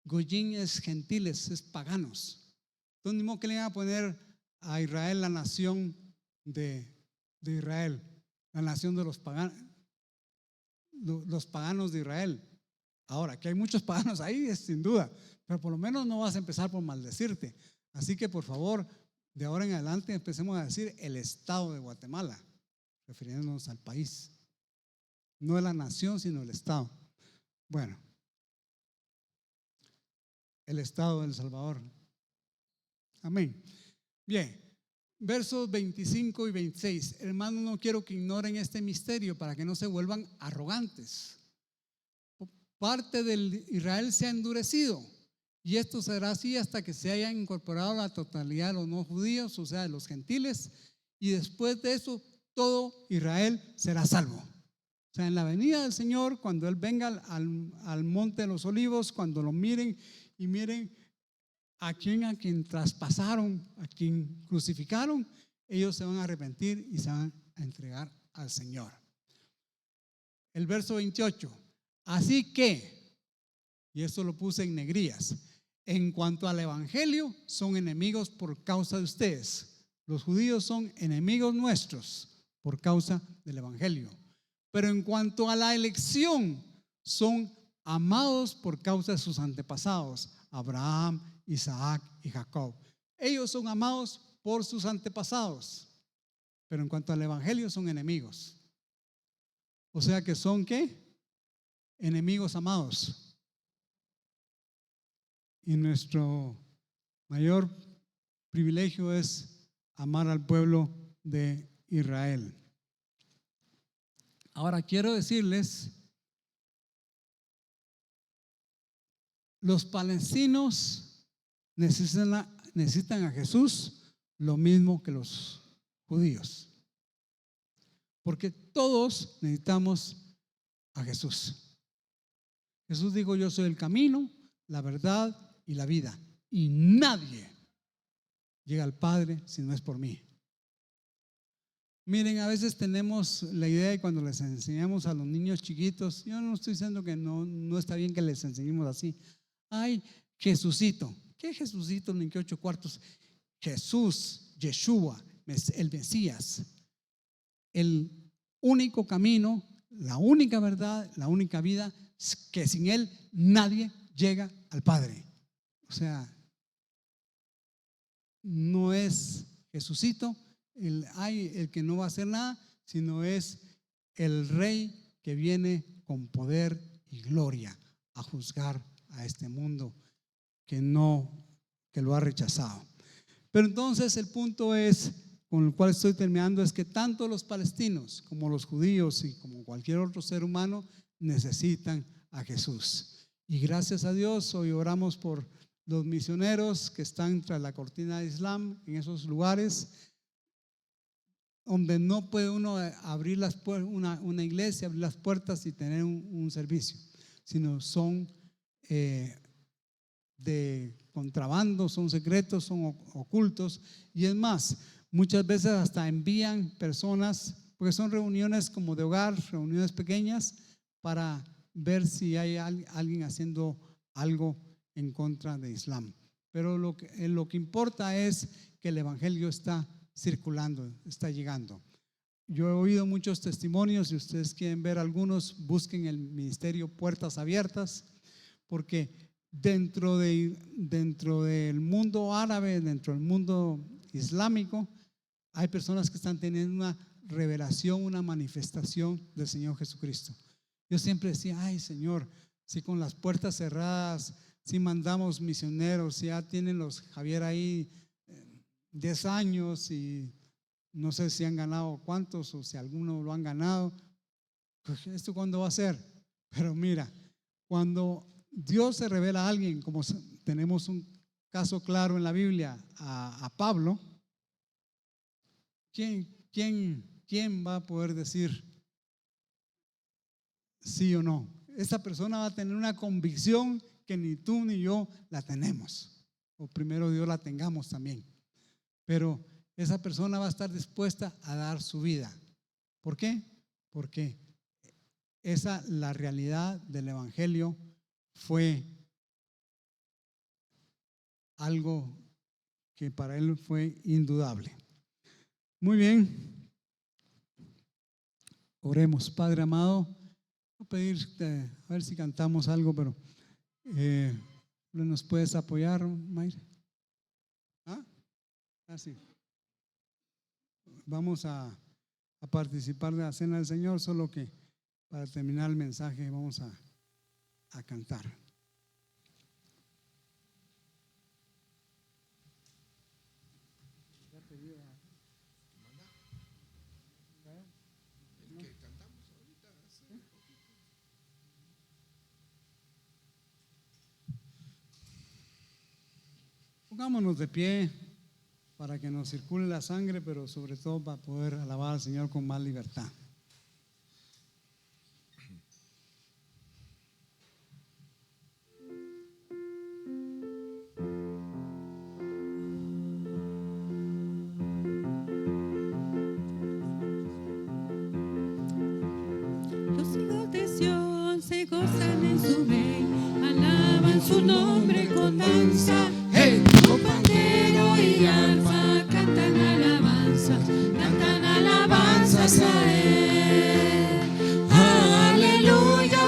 Goyín es gentiles, es paganos. Entonces, ni modo que le van a poner a Israel la nación de Israel, la nación de los paganos de Israel. Ahora, que hay muchos paganos ahí, es sin duda, pero por lo menos no vas a empezar por maldecirte. Así que, por favor, de ahora en adelante empecemos a decir el Estado de Guatemala, refiriéndonos al país. No la nación, sino el Estado. Bueno, el Estado de El Salvador. Amén. Bien, versos 25 y 26. Hermanos, no quiero que ignoren este misterio para que no se vuelvan arrogantes. Parte del Israel se ha endurecido, y esto será así hasta que se hayan incorporado la totalidad de los no judíos, o sea, de los gentiles, y después de eso todo Israel será salvo. O sea, en la venida del Señor, cuando Él venga al monte de los olivos, cuando lo miren y miren a quien traspasaron, a quien crucificaron, ellos se van a arrepentir y se van a entregar al Señor. El verso 28. Así que, y esto lo puse en negrillas, en cuanto al evangelio, son enemigos por causa de ustedes. Los judíos son enemigos nuestros por causa del evangelio. Pero en cuanto a la elección, son amados por causa de sus antepasados, Abraham, Isaac y Jacob. Ellos son amados por sus antepasados, pero en cuanto al evangelio son enemigos. O sea que son ¿qué? Enemigos amados. Y nuestro mayor privilegio es amar al pueblo de Israel. Ahora quiero decirles, los palestinos necesitan a Jesús lo mismo que los judíos, porque todos necesitamos a Jesús. Jesús dijo: yo soy el camino, la verdad y la vida, y nadie llega al Padre si no es por mí. Miren, a veces tenemos la idea de cuando les enseñamos a los niños chiquitos, yo no estoy diciendo que no está bien que les enseñemos así. Ay, Jesucito. ¿Qué Jesucito ni qué 8 cuartos? Jesús, Yeshua, el Mesías, el único camino, la única verdad, la única vida, que sin Él nadie llega al Padre. O sea, no es Jesucito el que no va a hacer nada, sino es el Rey que viene con poder y gloria a juzgar a este mundo que lo ha rechazado. Pero entonces el punto es, con el cual estoy terminando, es que tanto los palestinos como los judíos y como cualquier otro ser humano necesitan a Jesús. Y gracias a Dios hoy oramos por los misioneros que están tras la cortina de Islam, en esos lugares donde no puede uno abrir una iglesia, abrir las puertas y tener un servicio, sino son de contrabando, son secretos, son ocultos. Y es más, muchas veces hasta envían personas, porque son reuniones como de hogar, reuniones pequeñas, para ver si hay alguien haciendo algo en contra de Islam. Pero lo que importa es que el evangelio está circulando, está llegando. Yo he oído muchos testimonios, si ustedes quieren ver algunos, busquen el ministerio Puertas Abiertas, porque dentro del mundo árabe, dentro del mundo islámico, hay personas que están teniendo una revelación, una manifestación del Señor Jesucristo. Yo siempre decía: ay Señor, si con las puertas cerradas, si mandamos misioneros, si ya tienen los Javier ahí 10 años y no sé si han ganado cuántos o si algunos lo han ganado, pues ¿esto cuándo va a ser? Pero mira, cuando Dios se revela a alguien, como tenemos un caso claro en la Biblia, a Pablo, ¿quién va a poder decir sí o no? Esa persona va a tener una convicción que ni tú ni yo la tenemos, o primero Dios la tengamos también, pero esa persona va a estar dispuesta a dar su vida. ¿Por qué? Porque la realidad del evangelio fue algo que para él fue indudable. Muy bien, oremos. Padre amado, voy a pedirte a ver si cantamos algo, pero ¿nos puedes apoyar, Mayra? Sí. Vamos a participar de la cena del Señor, solo que para terminar el mensaje vamos a cantar. Pongámonos de pie para que nos circule la sangre, pero sobre todo para poder alabar al Señor con más libertad. Los hijos de Sión se gozan en su rey, alaban su nombre con danza. Hey, con pandero y arpa cantan alabanzas a él. Aleluya,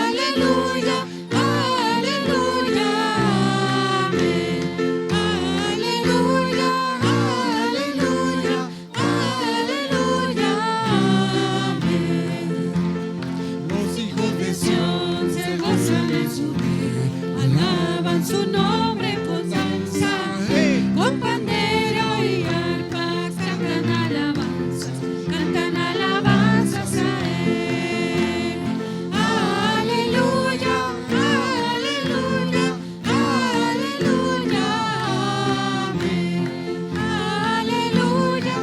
aleluya, aleluya, amén. Aleluya, aleluya, aleluya, amén. los hijos de Sión se gozan en su rey, alaban su nombre con danza. Con pandero y arpa cantan alabanzas a él. Aleluya, aleluya, aleluya, amén. Aleluya,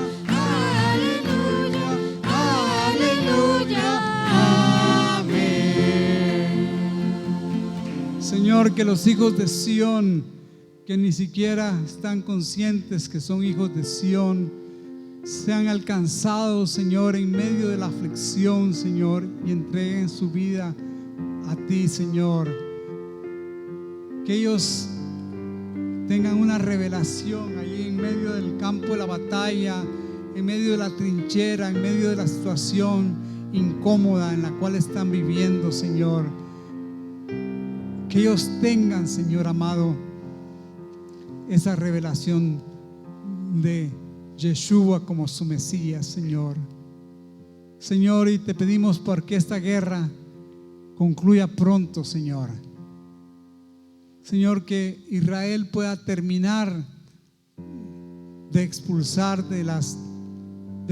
aleluya, aleluya, amén. Señor, que los hijos de Sión, que ni siquiera están conscientes que son hijos de Sión, sean alcanzados, Señor, en medio de la aflicción, Señor, y entreguen su vida a ti, Señor. Que ellos tengan una revelación ahí en medio del campo de la batalla, en medio de la trinchera, en medio de la situación incómoda en la cual están viviendo, Señor. Que ellos tengan, Señor amado, esa revelación de Yeshua como su Mesías, Señor. Señor, y te pedimos porque esta guerra concluya pronto, Señor. Señor, que Israel pueda terminar de expulsar de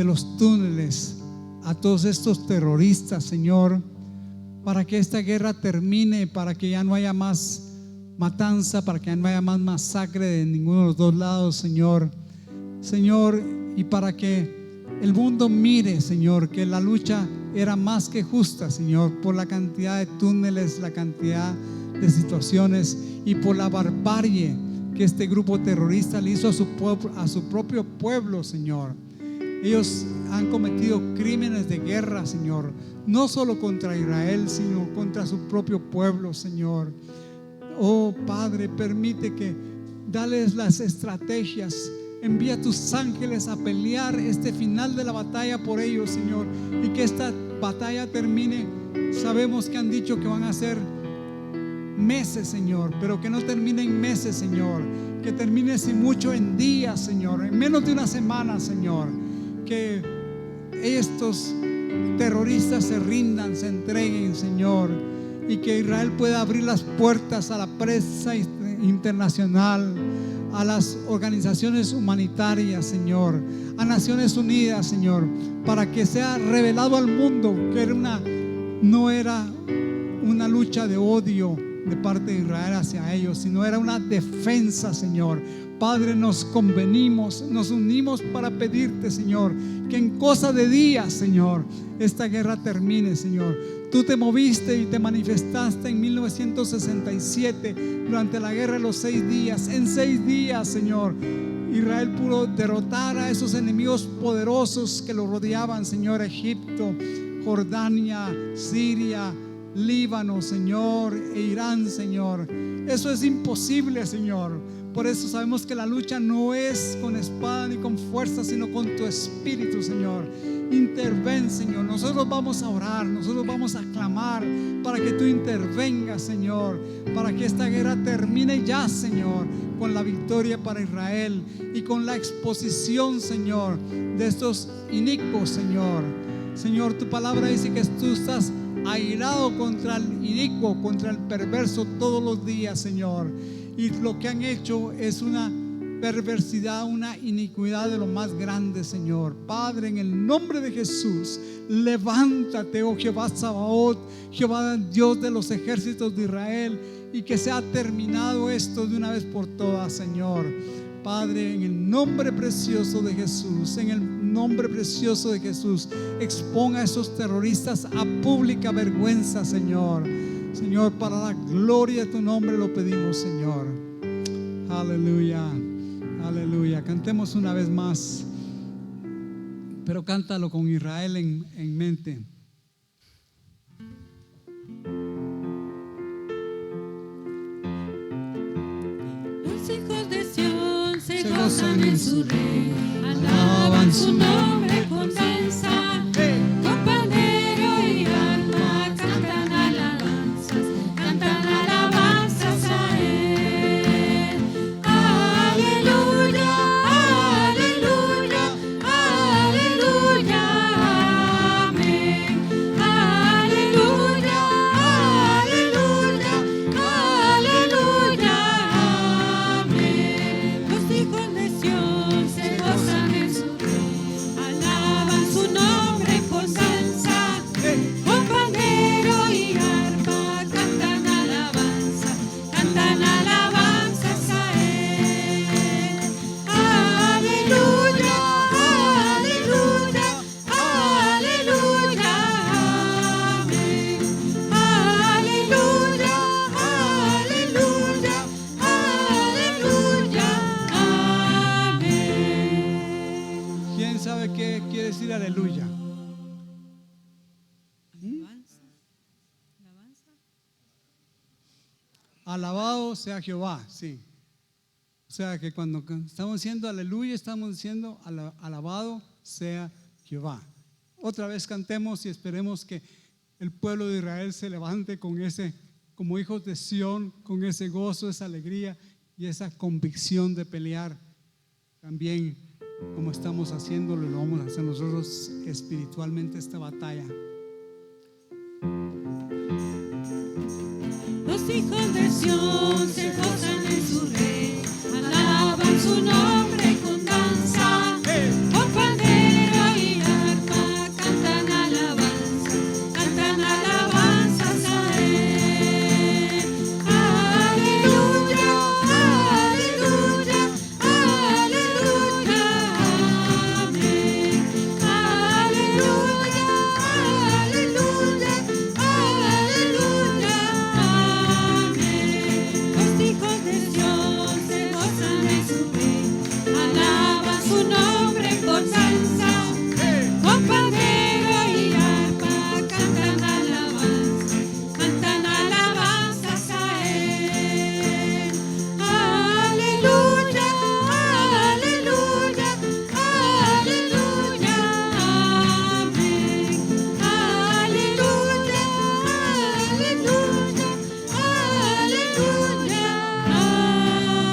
los túneles a todos estos terroristas, Señor, para que esta guerra termine, para que ya no haya más matanza, para que ya no haya más masacre de ninguno de los dos lados, Señor. Señor, y para que el mundo mire, Señor, que la lucha era más que justa, Señor, por la cantidad de túneles, la cantidad de situaciones y por la barbarie que este grupo terrorista le hizo a su propio pueblo, Señor. Ellos han cometido crímenes de guerra, Señor, no solo contra Israel, sino contra su propio pueblo, Señor. Oh Padre, permite que dales las estrategias, envía tus ángeles a pelear este final de la batalla por ellos, Señor, y que esta batalla termine. Sabemos que han dicho que van a ser meses, Señor, pero que no termine en meses, Señor, que termine sin mucho en días, Señor, en menos de una semana, Señor. Que estos terroristas se rindan, se entreguen, Señor, y que Israel pueda abrir las puertas a la prensa internacional, a las organizaciones humanitarias, Señor, a Naciones Unidas, Señor, para que sea revelado al mundo que no era una lucha de odio, de parte de Israel hacia ellos, sino era una defensa, Señor. Padre, nos convenimos, nos unimos para pedirte, Señor, que en cosa de días, Señor, esta guerra termine, Señor. Tú te moviste y te manifestaste en 1967 durante la guerra de los 6 días. En 6 días, Señor, Israel pudo derrotar a esos enemigos poderosos que lo rodeaban, Señor. Egipto, Jordania, Siria, Líbano, Señor, e Irán, Señor. Eso es imposible, Señor. Por eso sabemos que la lucha no es con espada ni con fuerza, sino con tu espíritu, Señor. Interven, Señor. Nosotros vamos a orar, nosotros vamos a clamar para que tú intervengas, Señor, para que esta guerra termine ya, Señor, con la victoria para Israel y con la exposición, Señor, de estos inicuos, Señor. Señor, tu palabra dice que tú estás airado contra el inicuo, contra el perverso todos los días, Señor. Y lo que han hecho es una perversidad, una iniquidad de lo más grande, Señor. Padre, en el nombre de Jesús, levántate, oh Jehová Sabaoth, Jehová Dios de los ejércitos de Israel, y que sea terminado esto de una vez por todas, Señor. Padre, en el nombre precioso de Jesús, en el nombre precioso de Jesús, exponga a esos terroristas a pública vergüenza, Señor. Señor, para la gloria de tu nombre lo pedimos, Señor. Aleluya, aleluya. Cantemos una vez más, pero cántalo con Israel en mente. Los hijos de Sión se gozan en su rey, alaban su nombre con danza, con pandero y arpa cantan alabanzas a él. Aleluya, aleluya, aleluya, amén. Aleluya, aleluya, aleluya, amén. Los hijos de Sión se gozan en su rey, alaban su nombre con danza, con pandero y arpa cantan alabanzas a él. Aleluya, aleluya, aleluya, amén. Aleluya, aleluya, aleluya, amén. ¿Quién sabe qué quiere decir aleluya? Alabado sea Jehová, sí. O sea que cuando estamos diciendo aleluya, estamos diciendo alabado sea Jehová. Otra vez cantemos y esperemos que el pueblo de Israel se levante con ese, como hijos de Sión, con ese gozo, esa alegría y esa convicción de pelear también como estamos haciéndolo, y lo vamos a hacer nosotros espiritualmente esta batalla. Los hijos de Sión se gozan en su rey, alaban su nombre con danza, con pandero y arpa cantan alabanzas a él. Aleluya, aleluya, aleluya, amén. Aleluya, aleluya, aleluya, amén. Los hijos de Sión se gozan en su rey, alaban su nombre con danza, con pandero y arpa cantan alabanzas a él. Aleluya, aleluya, aleluya, amén. Aleluya, aleluya, aleluya,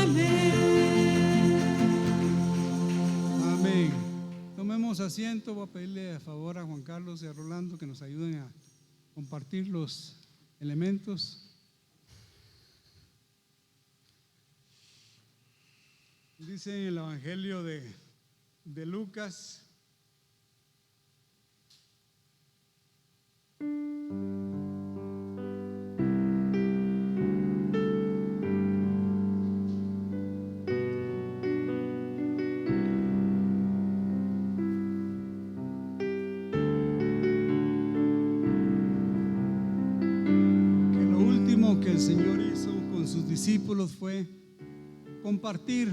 amén. Amén. Tomemos asiento. Voy a pedirle a favor a Juan Carlos y a Rolando que nos ayuden a compartir los elementos. Dice en el Evangelio de Lucas, discípulos fue compartir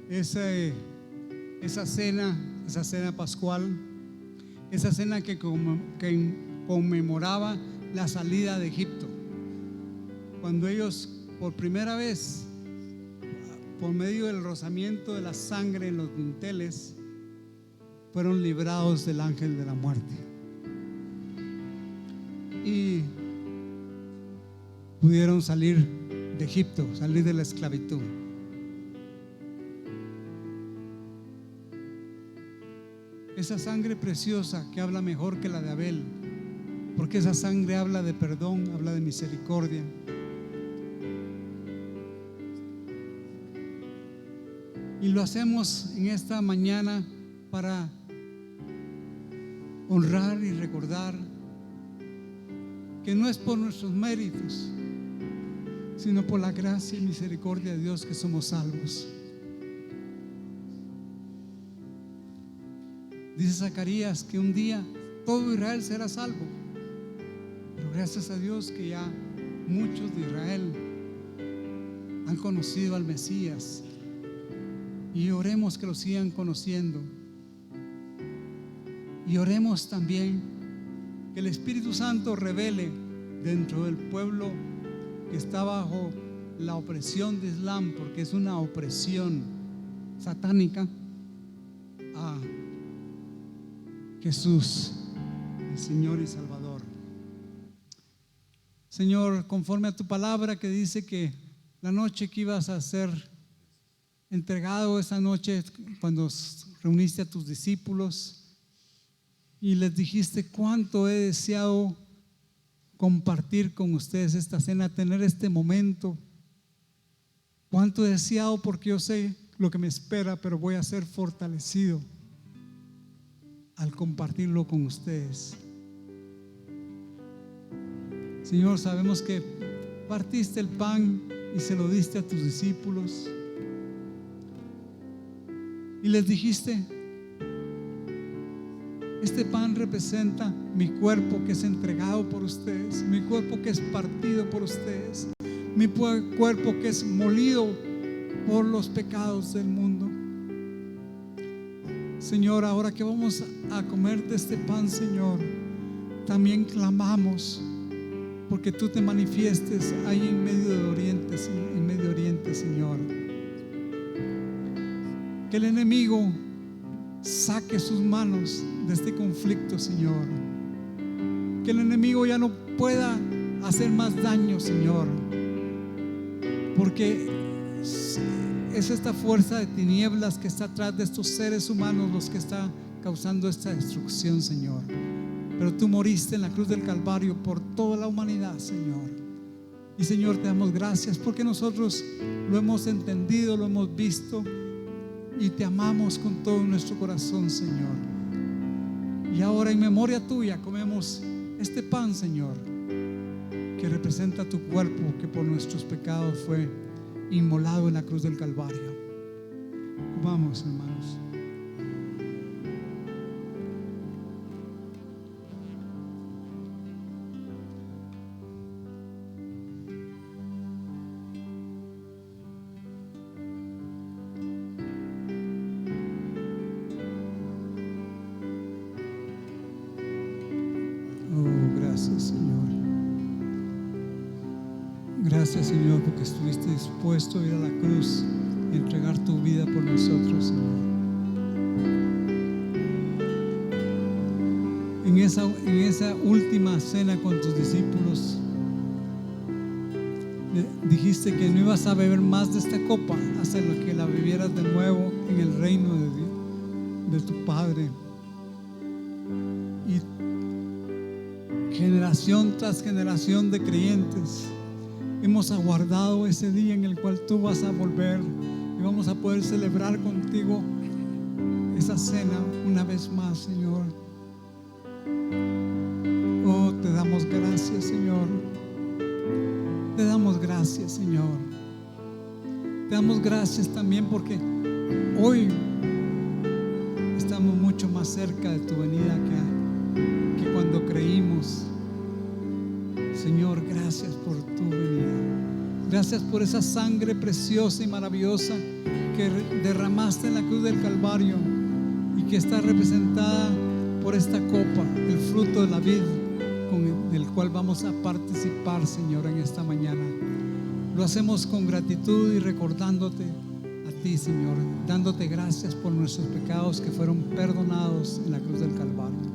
esa cena pascual, esa cena que conmemoraba la salida de Egipto, cuando ellos por primera vez, por medio del rozamiento de la sangre en los dinteles, fueron librados del ángel de la muerte y pudieron salir de Egipto, salir de la esclavitud. Esa sangre preciosa que habla mejor que la de Abel, porque esa sangre habla de perdón, habla de misericordia. Y lo hacemos en esta mañana para honrar y recordar que no es por nuestros méritos, sino por la gracia y misericordia de Dios que somos salvos. Dice Zacarías que un día todo Israel será salvo, pero gracias a Dios que ya muchos de Israel han conocido al Mesías, y oremos que lo sigan conociendo, y oremos también que el Espíritu Santo revele dentro del pueblo que está bajo la opresión de Islam, porque es una opresión satánica, a Jesús, el Señor y Salvador. Señor, conforme a tu palabra que dice que la noche que ibas a ser entregado, esa noche cuando reuniste a tus discípulos y les dijiste cuánto he deseado compartir con ustedes esta cena, tener este momento, cuánto he deseado, porque yo sé lo que me espera, pero voy a ser fortalecido al compartirlo con ustedes. Señor, sabemos que partiste el pan y se lo diste a tus discípulos y les dijiste: este pan representa mi cuerpo que es entregado por ustedes, mi cuerpo que es partido por ustedes, mi cuerpo que es molido por los pecados del mundo. Señor, ahora que vamos a comer de este pan, Señor, también clamamos porque tú te manifiestes ahí en Medio Oriente, Señor. Que el enemigo saque sus manos de este conflicto, Señor. Que el enemigo ya no pueda hacer más daño, Señor, porque es esta fuerza de tinieblas que está atrás de estos seres humanos los que está causando esta destrucción, Señor. Pero tú moriste en la cruz del Calvario por toda la humanidad, Señor. Y Señor, te damos gracias porque nosotros lo hemos entendido, lo hemos visto y te amamos con todo nuestro corazón, Señor. Y ahora en memoria tuya comemos este pan, Señor, que representa tu cuerpo que por nuestros pecados fue inmolado en la cruz del Calvario. Vamos, hermanos. Gracias, Señor. Gracias, Señor, porque estuviste dispuesto a ir a la cruz y entregar tu vida por nosotros, Señor. En esa última cena con tus discípulos, dijiste que no ibas a beber más de esta copa hasta que la bebieras de nuevo en el reino de Dios, de tu Padre. Y generación tras generación de creyentes hemos aguardado ese día en el cual tú vas a volver y vamos a poder celebrar contigo esa cena una vez más, Señor. Oh, te damos gracias, Señor. Te damos gracias, Señor. Te damos gracias también porque hoy estamos mucho más cerca de tu venida que cuando creímos. Señor, gracias por tu venida. Gracias por esa sangre preciosa y maravillosa que derramaste en la cruz del Calvario y que está representada por esta copa, el fruto de la vid con el cual vamos a participar, Señor, en esta mañana. Lo hacemos con gratitud y recordándote a ti, Señor, dándote gracias por nuestros pecados que fueron perdonados en la cruz del Calvario.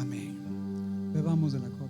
Amén. Bebamos de la copa.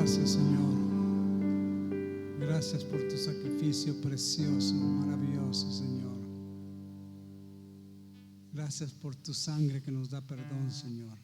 Gracias, Señor. Gracias por tu sacrificio precioso, maravilloso, Señor. Gracias por tu sangre que nos da perdón, Señor.